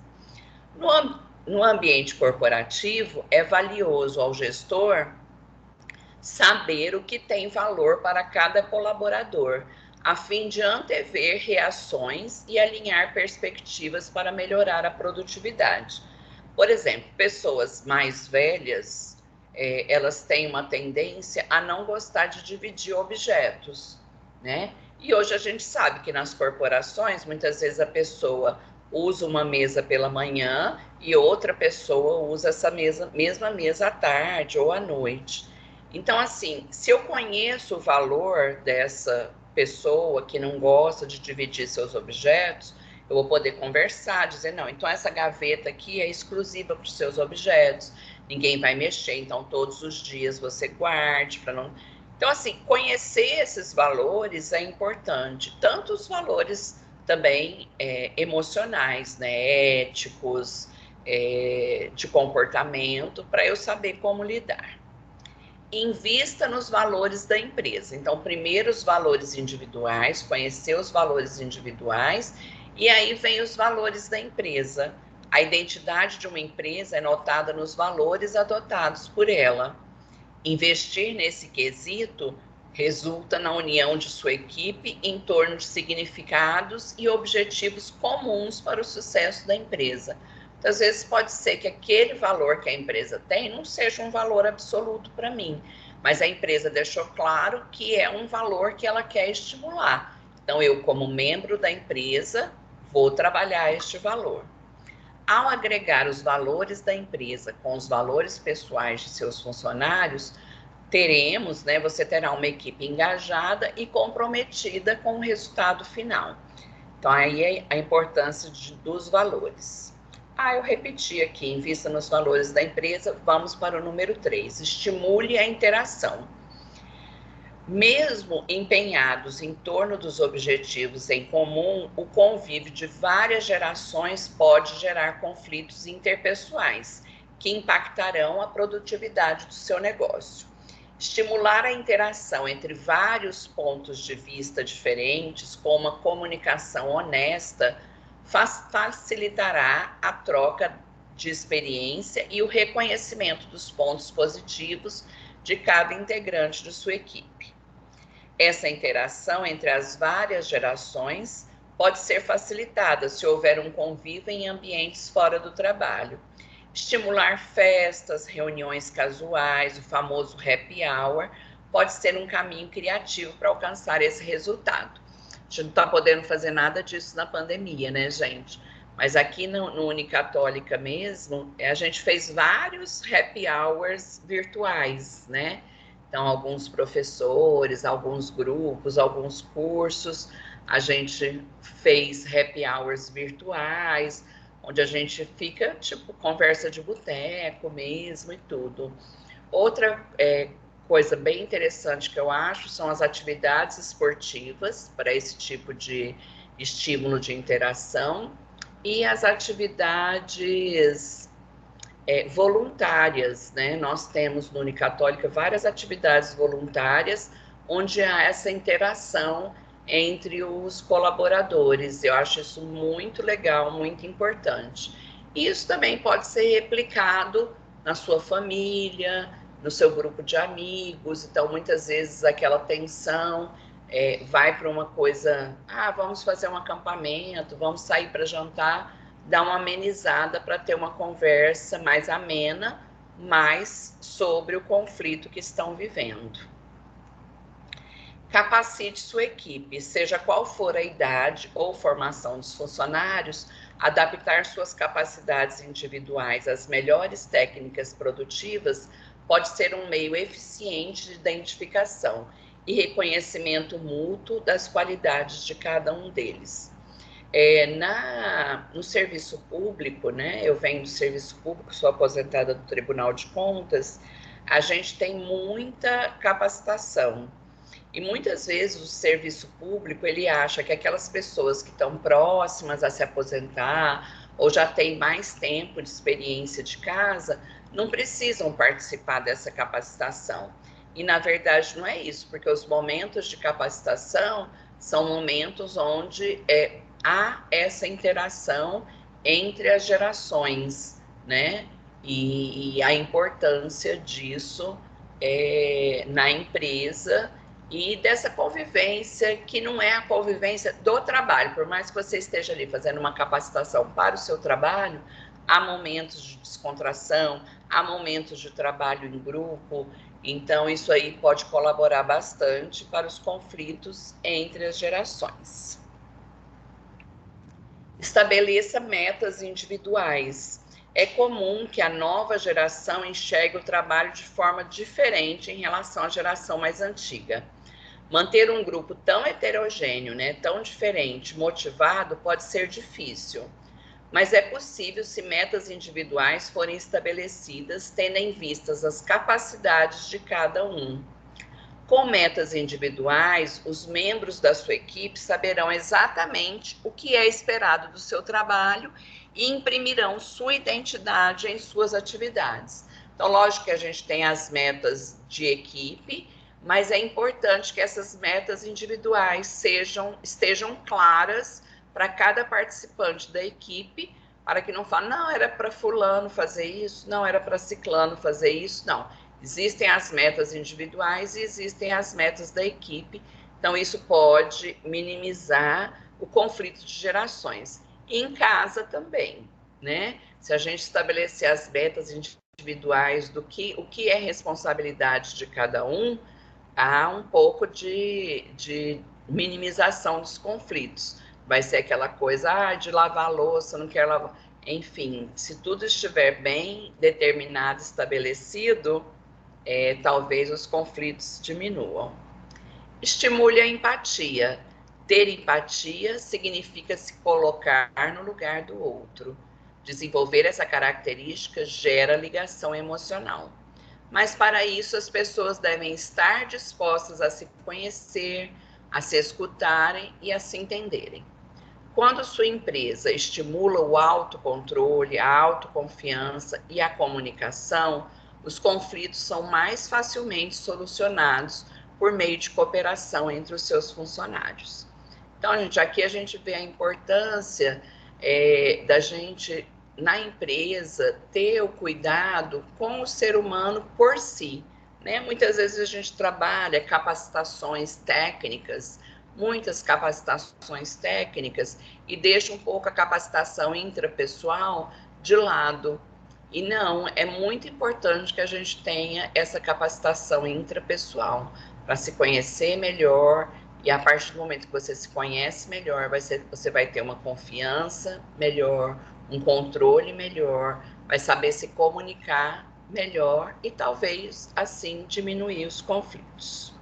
No ambiente corporativo, é valioso ao gestor saber o que tem valor para cada colaborador, a fim de antever reações e alinhar perspectivas para melhorar a produtividade. Por exemplo, pessoas mais velhas, elas têm uma tendência a não gostar de dividir objetos, né? E hoje a gente sabe que nas corporações, muitas vezes a pessoa usa uma mesa pela manhã e outra pessoa usa essa mesma mesa à tarde ou à noite. Então, assim, se eu conheço o valor dessa pessoa que não gosta de dividir seus objetos, eu vou poder conversar, dizer, não, então essa gaveta aqui é exclusiva para os seus objetos, ninguém vai mexer, então todos os dias você guarde para não... Então, assim, conhecer esses valores é importante, tanto os valores também emocionais, né, éticos, de comportamento, para eu saber como lidar. Invista nos valores da empresa. Então, primeiro os valores individuais, conhecer os valores individuais, e aí vem os valores da empresa. A identidade de uma empresa é notada nos valores adotados por ela. Investir nesse quesito resulta na união de sua equipe em torno de significados e objetivos comuns para o sucesso da empresa. Muitas vezes pode ser que aquele valor que a empresa tem não seja um valor absoluto para mim, mas a empresa deixou claro que é um valor que ela quer estimular. Então, eu, como membro da empresa, vou trabalhar este valor. Ao agregar os valores da empresa com os valores pessoais de seus funcionários, você terá uma equipe engajada e comprometida com o resultado final. Então, aí é a importância dos valores. Eu repeti aqui, invista nos valores da empresa, vamos para o número 3, estimule a interação. Mesmo empenhados em torno dos objetivos em comum, o convívio de várias gerações pode gerar conflitos interpessoais, que impactarão a produtividade do seu negócio. Estimular a interação entre vários pontos de vista diferentes, com uma comunicação honesta, facilitará a troca de experiência e o reconhecimento dos pontos positivos de cada integrante de sua equipe. Essa interação entre as várias gerações pode ser facilitada se houver um convívio em ambientes fora do trabalho. Estimular festas, reuniões casuais, o famoso happy hour, pode ser um caminho criativo para alcançar esse resultado. A gente não está podendo fazer nada disso na pandemia, né, gente? Mas aqui no Unicatólica mesmo, a gente fez vários happy hours virtuais, né? Então, alguns professores, alguns grupos, alguns cursos, a gente fez happy hours virtuais, onde a gente fica, tipo, conversa de boteco mesmo e tudo. Outra coisa bem interessante que eu acho são as atividades esportivas para esse tipo de estímulo de interação e as atividades voluntárias, né? Nós temos no Unicatólica várias atividades voluntárias onde há essa interação entre os colaboradores. Eu acho isso muito legal, muito importante. E isso também pode ser replicado na sua família, no seu grupo de amigos. Então, muitas vezes aquela tensão vai para uma coisa, vamos fazer um acampamento, vamos sair para jantar, dá uma amenizada para ter uma conversa mais amena, mais sobre o conflito que estão vivendo. Capacite sua equipe, seja qual for a idade ou formação dos funcionários, adaptar suas capacidades individuais às melhores técnicas produtivas pode ser um meio eficiente de identificação e reconhecimento mútuo das qualidades de cada um deles. No serviço público, né? Eu venho do serviço público, sou aposentada do Tribunal de Contas, a gente tem muita capacitação. E muitas vezes o serviço público, ele acha que aquelas pessoas que estão próximas a se aposentar ou já têm mais tempo de experiência de casa, não precisam participar dessa capacitação. E, na verdade, não é isso, porque os momentos de capacitação são momentos onde há essa interação entre as gerações, né? E a importância disso na empresa e dessa convivência, que não é a convivência do trabalho. Por mais que você esteja ali fazendo uma capacitação para o seu trabalho, há momentos de descontração, há momentos de trabalho em grupo. Então, isso aí pode colaborar bastante para os conflitos entre as gerações. Estabeleça metas individuais. É comum que a nova geração enxergue o trabalho de forma diferente em relação à geração mais antiga. Manter um grupo tão heterogêneo, né, tão diferente, motivado, pode ser difícil, mas é possível se metas individuais forem estabelecidas, tendo em vista as capacidades de cada um. Com metas individuais, os membros da sua equipe saberão exatamente o que é esperado do seu trabalho e imprimirão sua identidade em suas atividades. Então, lógico que a gente tem as metas de equipe, mas é importante que essas metas individuais estejam claras para cada participante da equipe, para que não fale, não, era para fulano fazer isso, não, era para ciclano fazer isso, não. Existem as metas individuais e existem as metas da equipe, então isso pode minimizar o conflito de gerações. E em casa também, né? Se a gente estabelecer as metas individuais do que o que é responsabilidade de cada um, há um pouco de minimização dos conflitos. Vai ser aquela coisa, de lavar a louça, não quero lavar. Enfim, se tudo estiver bem determinado, estabelecido, talvez os conflitos diminuam. Estimule a empatia. Ter empatia significa se colocar no lugar do outro. Desenvolver essa característica gera ligação emocional. Mas para isso as pessoas devem estar dispostas a se conhecer, a se escutarem e a se entenderem. Quando sua empresa estimula o autocontrole, a autoconfiança e a comunicação, os conflitos são mais facilmente solucionados por meio de cooperação entre os seus funcionários. Então, aqui a gente vê a importância da gente, na empresa, ter o cuidado com o ser humano por si, né? Muitas vezes a gente trabalha capacitações técnicas, muitas capacitações técnicas, e deixa um pouco a capacitação intrapessoal de lado. E não, é muito importante que a gente tenha essa capacitação intrapessoal para se conhecer melhor, e a partir do momento que você se conhece melhor, você vai ter uma confiança melhor, um controle melhor, vai saber se comunicar melhor e talvez assim diminuir os conflitos.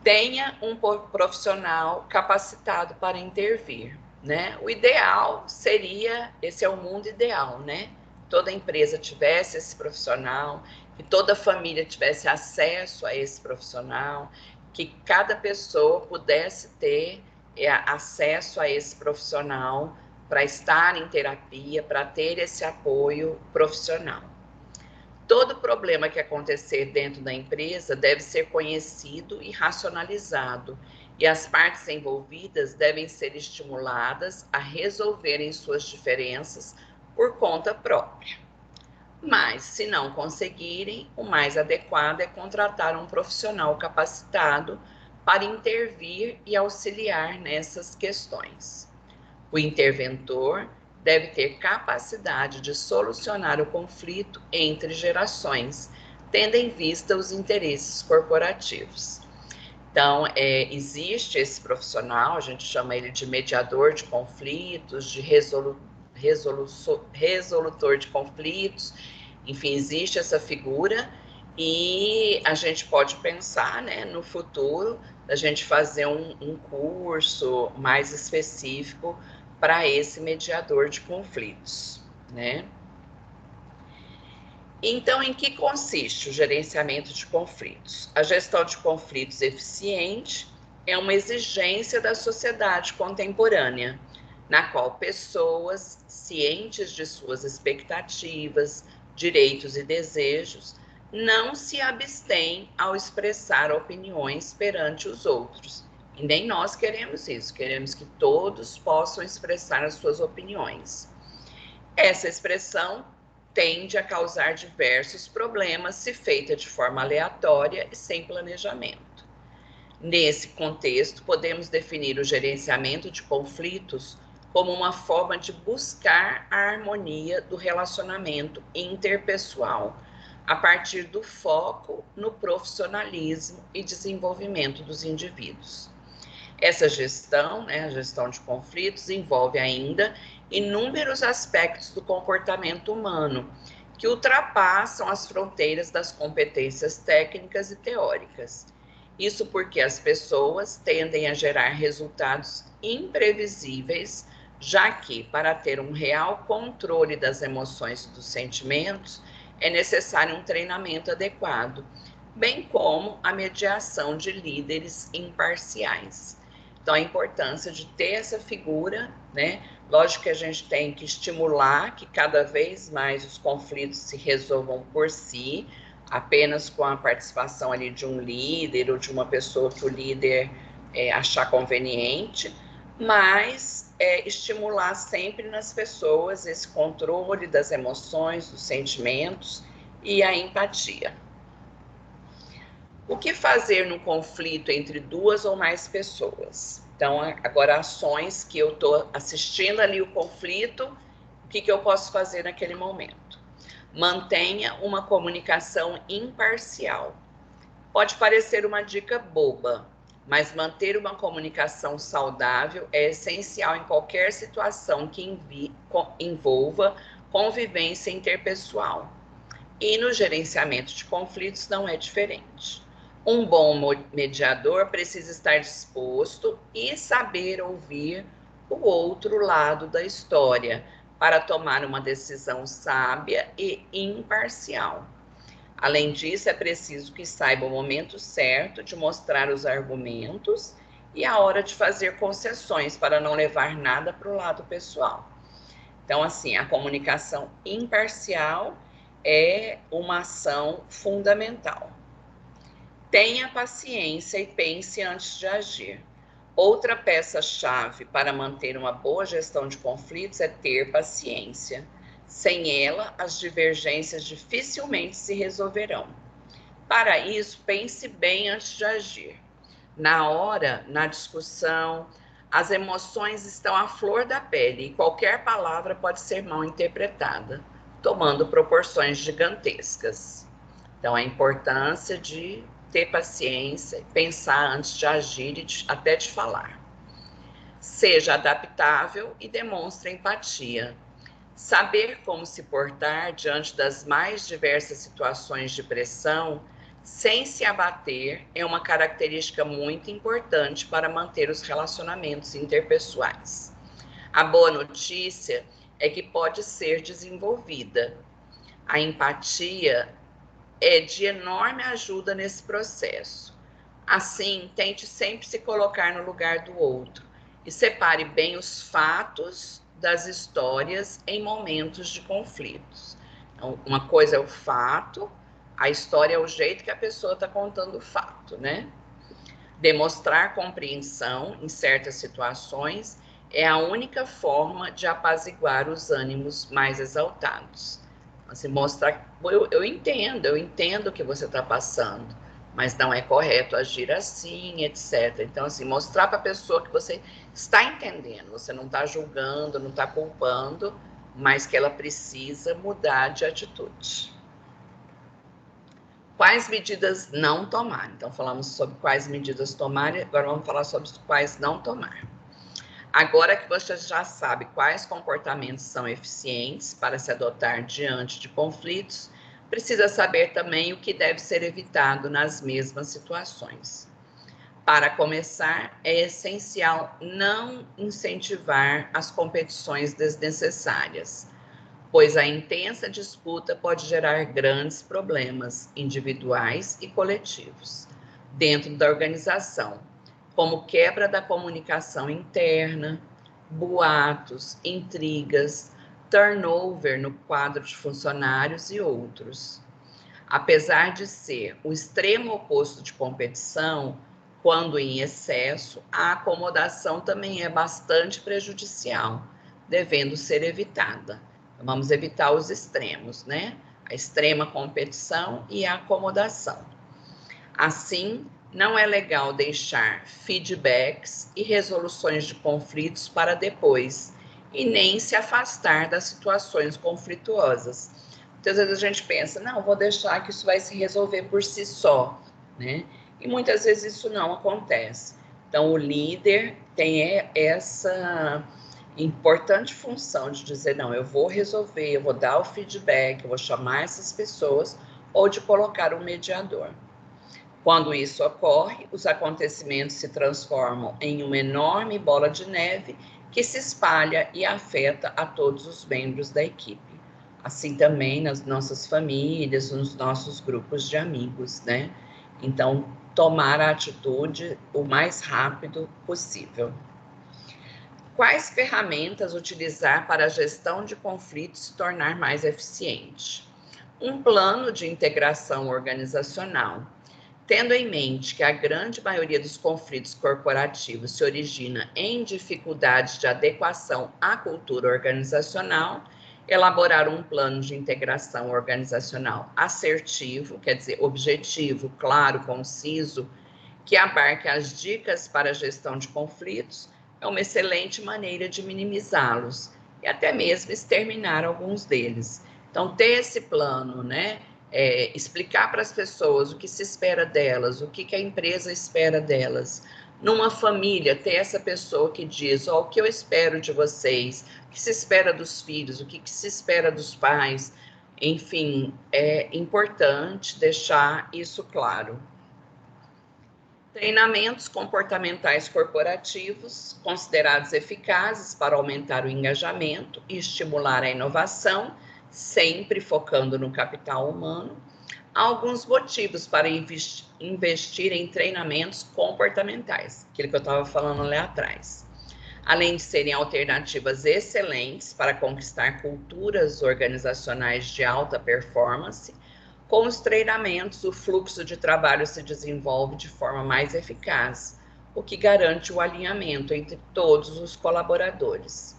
Tenha um profissional capacitado para intervir, né? O ideal seria, esse é o mundo ideal, né? Toda empresa tivesse esse profissional, que toda família tivesse acesso a esse profissional, que cada pessoa pudesse ter acesso a esse profissional para estar em terapia, para ter esse apoio profissional. Todo problema que acontecer dentro da empresa deve ser conhecido e racionalizado, e as partes envolvidas devem ser estimuladas a resolverem suas diferenças por conta própria. Mas, se não conseguirem, o mais adequado é contratar um profissional capacitado para intervir e auxiliar nessas questões. O interventor deve ter capacidade de solucionar o conflito entre gerações, tendo em vista os interesses corporativos. Então, existe esse profissional, a gente chama ele de mediador de conflitos, de resolutor de conflitos, enfim, existe essa figura, e a gente pode pensar, né, no futuro, a gente fazer um curso mais específico para esse mediador de conflitos, né? Então, em que consiste o gerenciamento de conflitos? A gestão de conflitos eficiente é uma exigência da sociedade contemporânea, na qual pessoas cientes de suas expectativas, direitos e desejos não se abstêm ao expressar opiniões perante os outros. E nem nós queremos isso, queremos que todos possam expressar as suas opiniões. Essa expressão tende a causar diversos problemas se feita de forma aleatória e sem planejamento. Nesse contexto, podemos definir o gerenciamento de conflitos como uma forma de buscar a harmonia do relacionamento interpessoal, a partir do foco no profissionalismo e desenvolvimento dos indivíduos. Essa gestão, né, a gestão de conflitos, envolve ainda inúmeros aspectos do comportamento humano que ultrapassam as fronteiras das competências técnicas e teóricas. Isso porque as pessoas tendem a gerar resultados imprevisíveis, já que, para ter um real controle das emoções e dos sentimentos, é necessário um treinamento adequado, bem como a mediação de líderes imparciais. Então, a importância de ter essa figura, né? Lógico que a gente tem que estimular que cada vez mais os conflitos se resolvam por si, apenas com a participação ali de um líder ou de uma pessoa que o líder achar conveniente, mas estimular sempre nas pessoas esse controle das emoções, dos sentimentos e a empatia. O que fazer no conflito entre duas ou mais pessoas? Então, agora, ações que eu estou assistindo ali o conflito, o que eu posso fazer naquele momento? Mantenha uma comunicação imparcial. Pode parecer uma dica boba, mas manter uma comunicação saudável é essencial em qualquer situação que envolva convivência interpessoal. E no gerenciamento de conflitos não é diferente. Um bom mediador precisa estar disposto e saber ouvir o outro lado da história para tomar uma decisão sábia e imparcial. Além disso, é preciso que saiba o momento certo de mostrar os argumentos e a hora de fazer concessões para não levar nada para o lado pessoal. Então, assim, a comunicação imparcial é uma ação fundamental. Tenha paciência e pense antes de agir. Outra peça-chave para manter uma boa gestão de conflitos é ter paciência. Sem ela, as divergências dificilmente se resolverão. Para isso, pense bem antes de agir. Na hora, na discussão, as emoções estão à flor da pele e qualquer palavra pode ser mal interpretada, tomando proporções gigantescas. Então, a importância de ter paciência, pensar antes de agir e até de falar. Seja adaptável e demonstre empatia. Saber como se portar diante das mais diversas situações de pressão, sem se abater, é uma característica muito importante para manter os relacionamentos interpessoais. A boa notícia é que pode ser desenvolvida. A empatia é de enorme ajuda nesse processo. Assim, tente sempre se colocar no lugar do outro e separe bem os fatos das histórias em momentos de conflitos. Então, uma coisa é o fato, a história é o jeito que a pessoa está contando o fato, né? Demonstrar compreensão em certas situações é a única forma de apaziguar os ânimos mais exaltados. Assim, mostrar, eu entendo o que você está passando, mas não é correto agir assim, etc. Então, assim, mostrar para a pessoa que você está entendendo, você não está julgando, não está culpando, mas que ela precisa mudar de atitude. Quais medidas não tomar? Então, falamos sobre quais medidas tomar, agora vamos falar sobre quais não tomar. Agora que você já sabe quais comportamentos são eficientes para se adotar diante de conflitos, precisa saber também o que deve ser evitado nas mesmas situações. Para começar, é essencial não incentivar as competições desnecessárias, pois a intensa disputa pode gerar grandes problemas individuais e coletivos dentro da organização, como quebra da comunicação interna, boatos, intrigas, turnover no quadro de funcionários e outros. Apesar de ser o extremo oposto de competição, quando em excesso, a acomodação também é bastante prejudicial, devendo ser evitada. Então, vamos evitar os extremos, né? A extrema competição e a acomodação. Assim, não é legal deixar feedbacks e resoluções de conflitos para depois, e nem se afastar das situações conflituosas. Muitas vezes a gente pensa, não, vou deixar que isso vai se resolver por si só, né? E muitas vezes isso não acontece. Então, o líder tem essa importante função de dizer, não, eu vou resolver, eu vou dar o feedback, eu vou chamar essas pessoas, ou de colocar um mediador. Quando isso ocorre, os acontecimentos se transformam em uma enorme bola de neve que se espalha e afeta a todos os membros da equipe. Assim também nas nossas famílias, nos nossos grupos de amigos, né? Então, tomar a atitude o mais rápido possível. Quais ferramentas utilizar para a gestão de conflitos se tornar mais eficiente? Um plano de integração organizacional. Tendo em mente que a grande maioria dos conflitos corporativos se origina em dificuldades de adequação à cultura organizacional, elaborar um plano de integração organizacional assertivo, quer dizer, objetivo, claro, conciso, que abarque as dicas para a gestão de conflitos, é uma excelente maneira de minimizá-los e até mesmo exterminar alguns deles. Então, ter esse plano, né? Explicar para as pessoas o que se espera delas, o que a empresa espera delas. Numa família, ter essa pessoa que diz, o que eu espero de vocês, o que se espera dos filhos, o que se espera dos pais. Enfim, é importante deixar isso claro. Treinamentos comportamentais corporativos, considerados eficazes para aumentar o engajamento e estimular a inovação, sempre focando no capital humano. Há alguns motivos para investir em treinamentos comportamentais, aquilo que eu estava falando lá atrás. Além de serem alternativas excelentes para conquistar culturas organizacionais de alta performance, com os treinamentos, o fluxo de trabalho se desenvolve de forma mais eficaz, o que garante o alinhamento entre todos os colaboradores.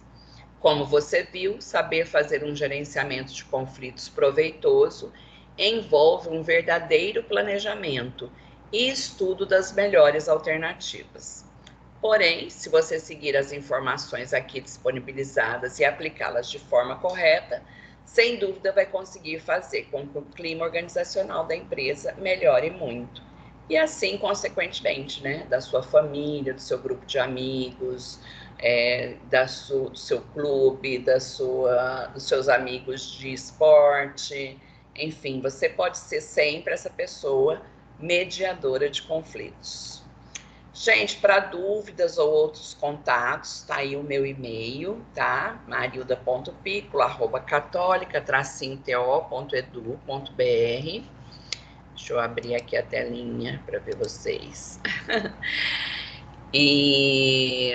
Como você viu, saber fazer um gerenciamento de conflitos proveitoso envolve um verdadeiro planejamento e estudo das melhores alternativas. Porém, se você seguir as informações aqui disponibilizadas e aplicá-las de forma correta, sem dúvida vai conseguir fazer com que o clima organizacional da empresa melhore muito. E assim, consequentemente, né, da sua família, do seu grupo de amigos, do seu clube, dos seus amigos de esporte, enfim, você pode ser sempre essa pessoa mediadora de conflitos. Gente, para dúvidas ou outros contatos, tá aí o meu e-mail, tá? marilda.piccolo@católica-to.edu.br. Deixa eu abrir aqui a telinha para ver vocês. E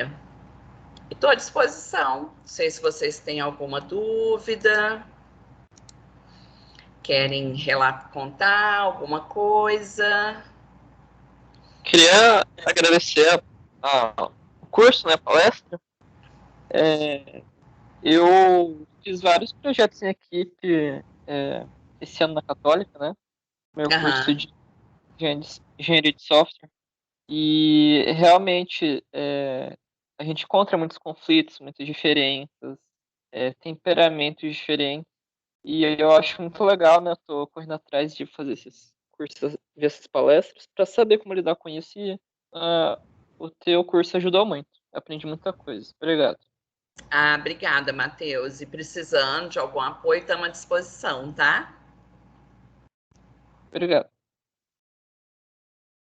estou à disposição. Não sei se vocês têm alguma dúvida, querem contar alguma coisa. Queria agradecer o curso, né, a palestra. Eu fiz vários projetos em equipe esse ano na Católica, né? Meu curso de engenharia de software. E realmente a gente encontra muitos conflitos, muitas diferenças, temperamentos diferentes. E eu acho muito legal, né? Eu tô correndo atrás de fazer esses cursos, ver essas palestras, para saber como lidar com isso. E o teu curso ajudou muito. Eu aprendi muita coisa. Obrigado. Obrigada, Matheus. E precisando de algum apoio, estamos à disposição, tá? Obrigado.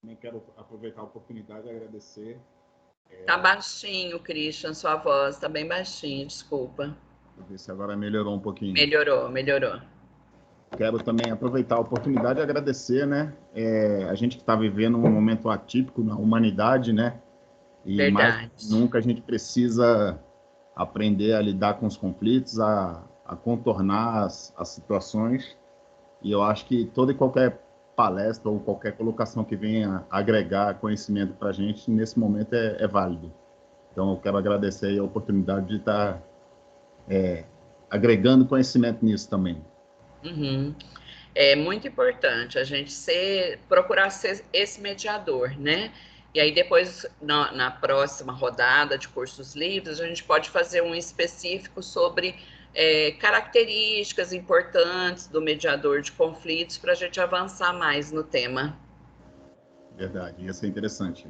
Também quero aproveitar a oportunidade e agradecer. Tá baixinho, Christian, sua voz. Tá bem baixinho, desculpa. Vou ver se agora melhorou um pouquinho. Melhorou. Quero também aproveitar a oportunidade e agradecer, né? A gente que está vivendo um momento atípico na humanidade, né? E Verdade. mais nunca a gente precisa aprender a lidar com os conflitos, a contornar as situações. E eu acho que toda e qualquer palestra ou qualquer colocação que venha agregar conhecimento para a gente, nesse momento é válido. Então, eu quero agradecer aí a oportunidade de estar agregando conhecimento nisso também. Uhum. É muito importante a gente procurar ser esse mediador, né? E aí depois, na próxima rodada de cursos livres, a gente pode fazer um específico sobre características importantes do mediador de conflitos para a gente avançar mais no tema. Verdade, ia ser interessante.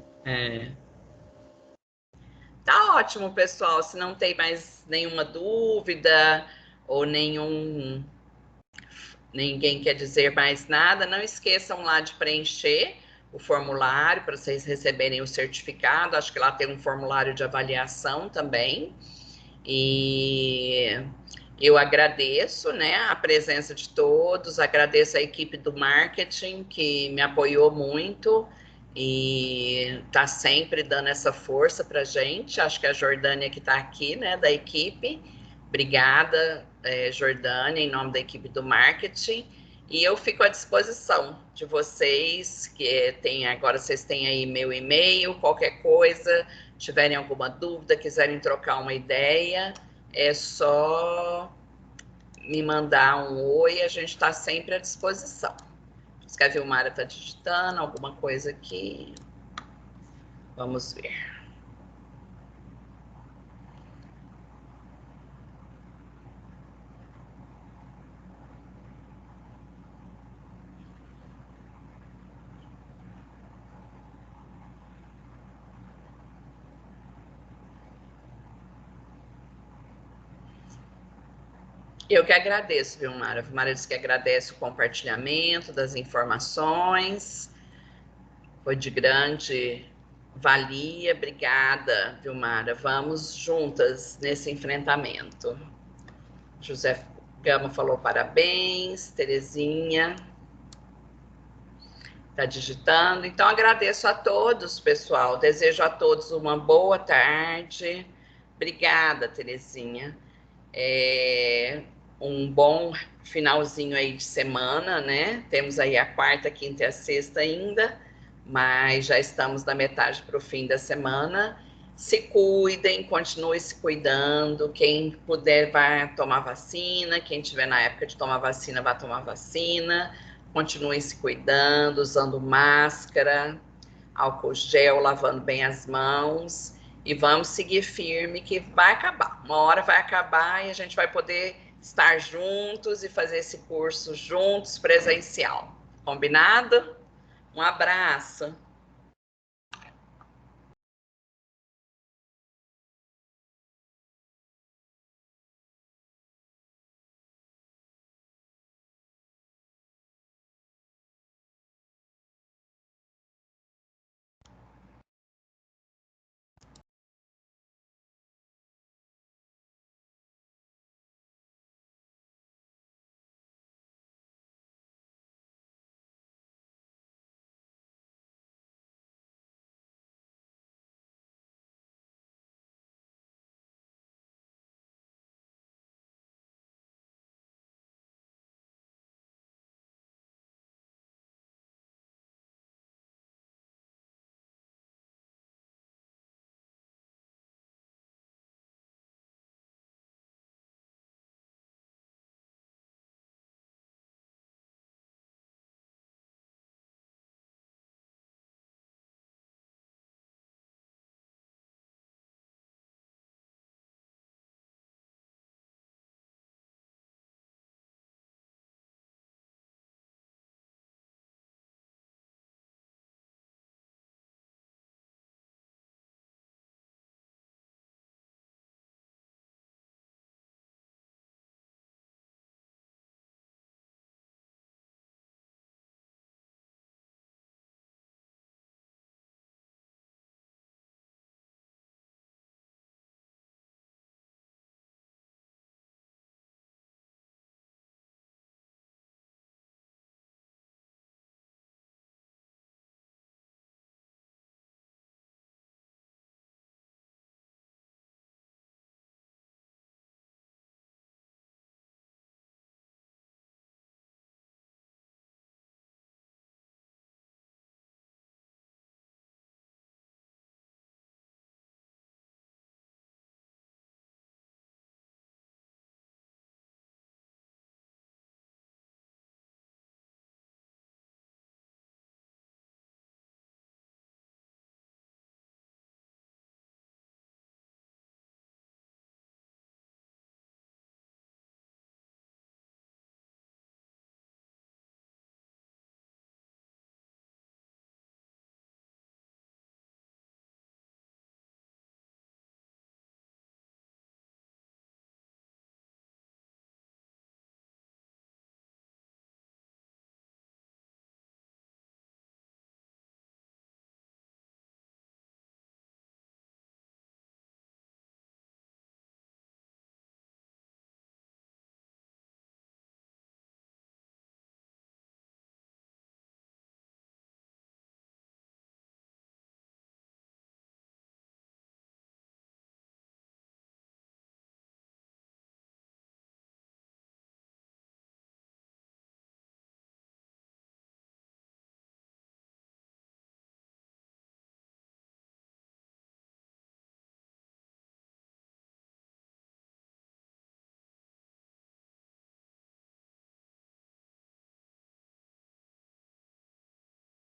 Tá ótimo, pessoal. Se não tem mais nenhuma dúvida ou ninguém quer dizer mais nada, não esqueçam lá de preencher o formulário para vocês receberem o certificado. Acho que lá tem um formulário de avaliação também. E eu agradeço, né, a presença de todos, agradeço a equipe do marketing que me apoiou muito e está sempre dando essa força para a gente. Acho que a Jordânia que está aqui, né, da equipe. Obrigada, Jordânia, em nome da equipe do marketing. E eu fico à disposição de vocês, agora vocês têm aí meu e-mail, qualquer coisa, tiverem alguma dúvida, quiserem trocar uma ideia, é só me mandar um oi, a gente está sempre à disposição. Se a Vilmara está digitando alguma coisa aqui, vamos ver. Eu que agradeço, Vilmara. A Vilmara disse que agradece o compartilhamento das informações. Foi de grande valia. Obrigada, Vilmara. Vamos juntas nesse enfrentamento. José Gama falou parabéns. Terezinha está digitando. Então, agradeço a todos, pessoal. Desejo a todos uma boa tarde. Obrigada, Terezinha. Um bom finalzinho aí de semana, né? Temos aí a quarta, quinta e a sexta ainda, mas já estamos na metade para o fim da semana. Se cuidem, continuem se cuidando. Quem puder vai tomar vacina, quem estiver na época de tomar vacina, vai tomar vacina. Continuem se cuidando, usando máscara, álcool gel, lavando bem as mãos. E vamos seguir firme que vai acabar. Uma hora vai acabar e a gente vai poder estar juntos e fazer esse curso juntos, presencial. Combinado? Um abraço.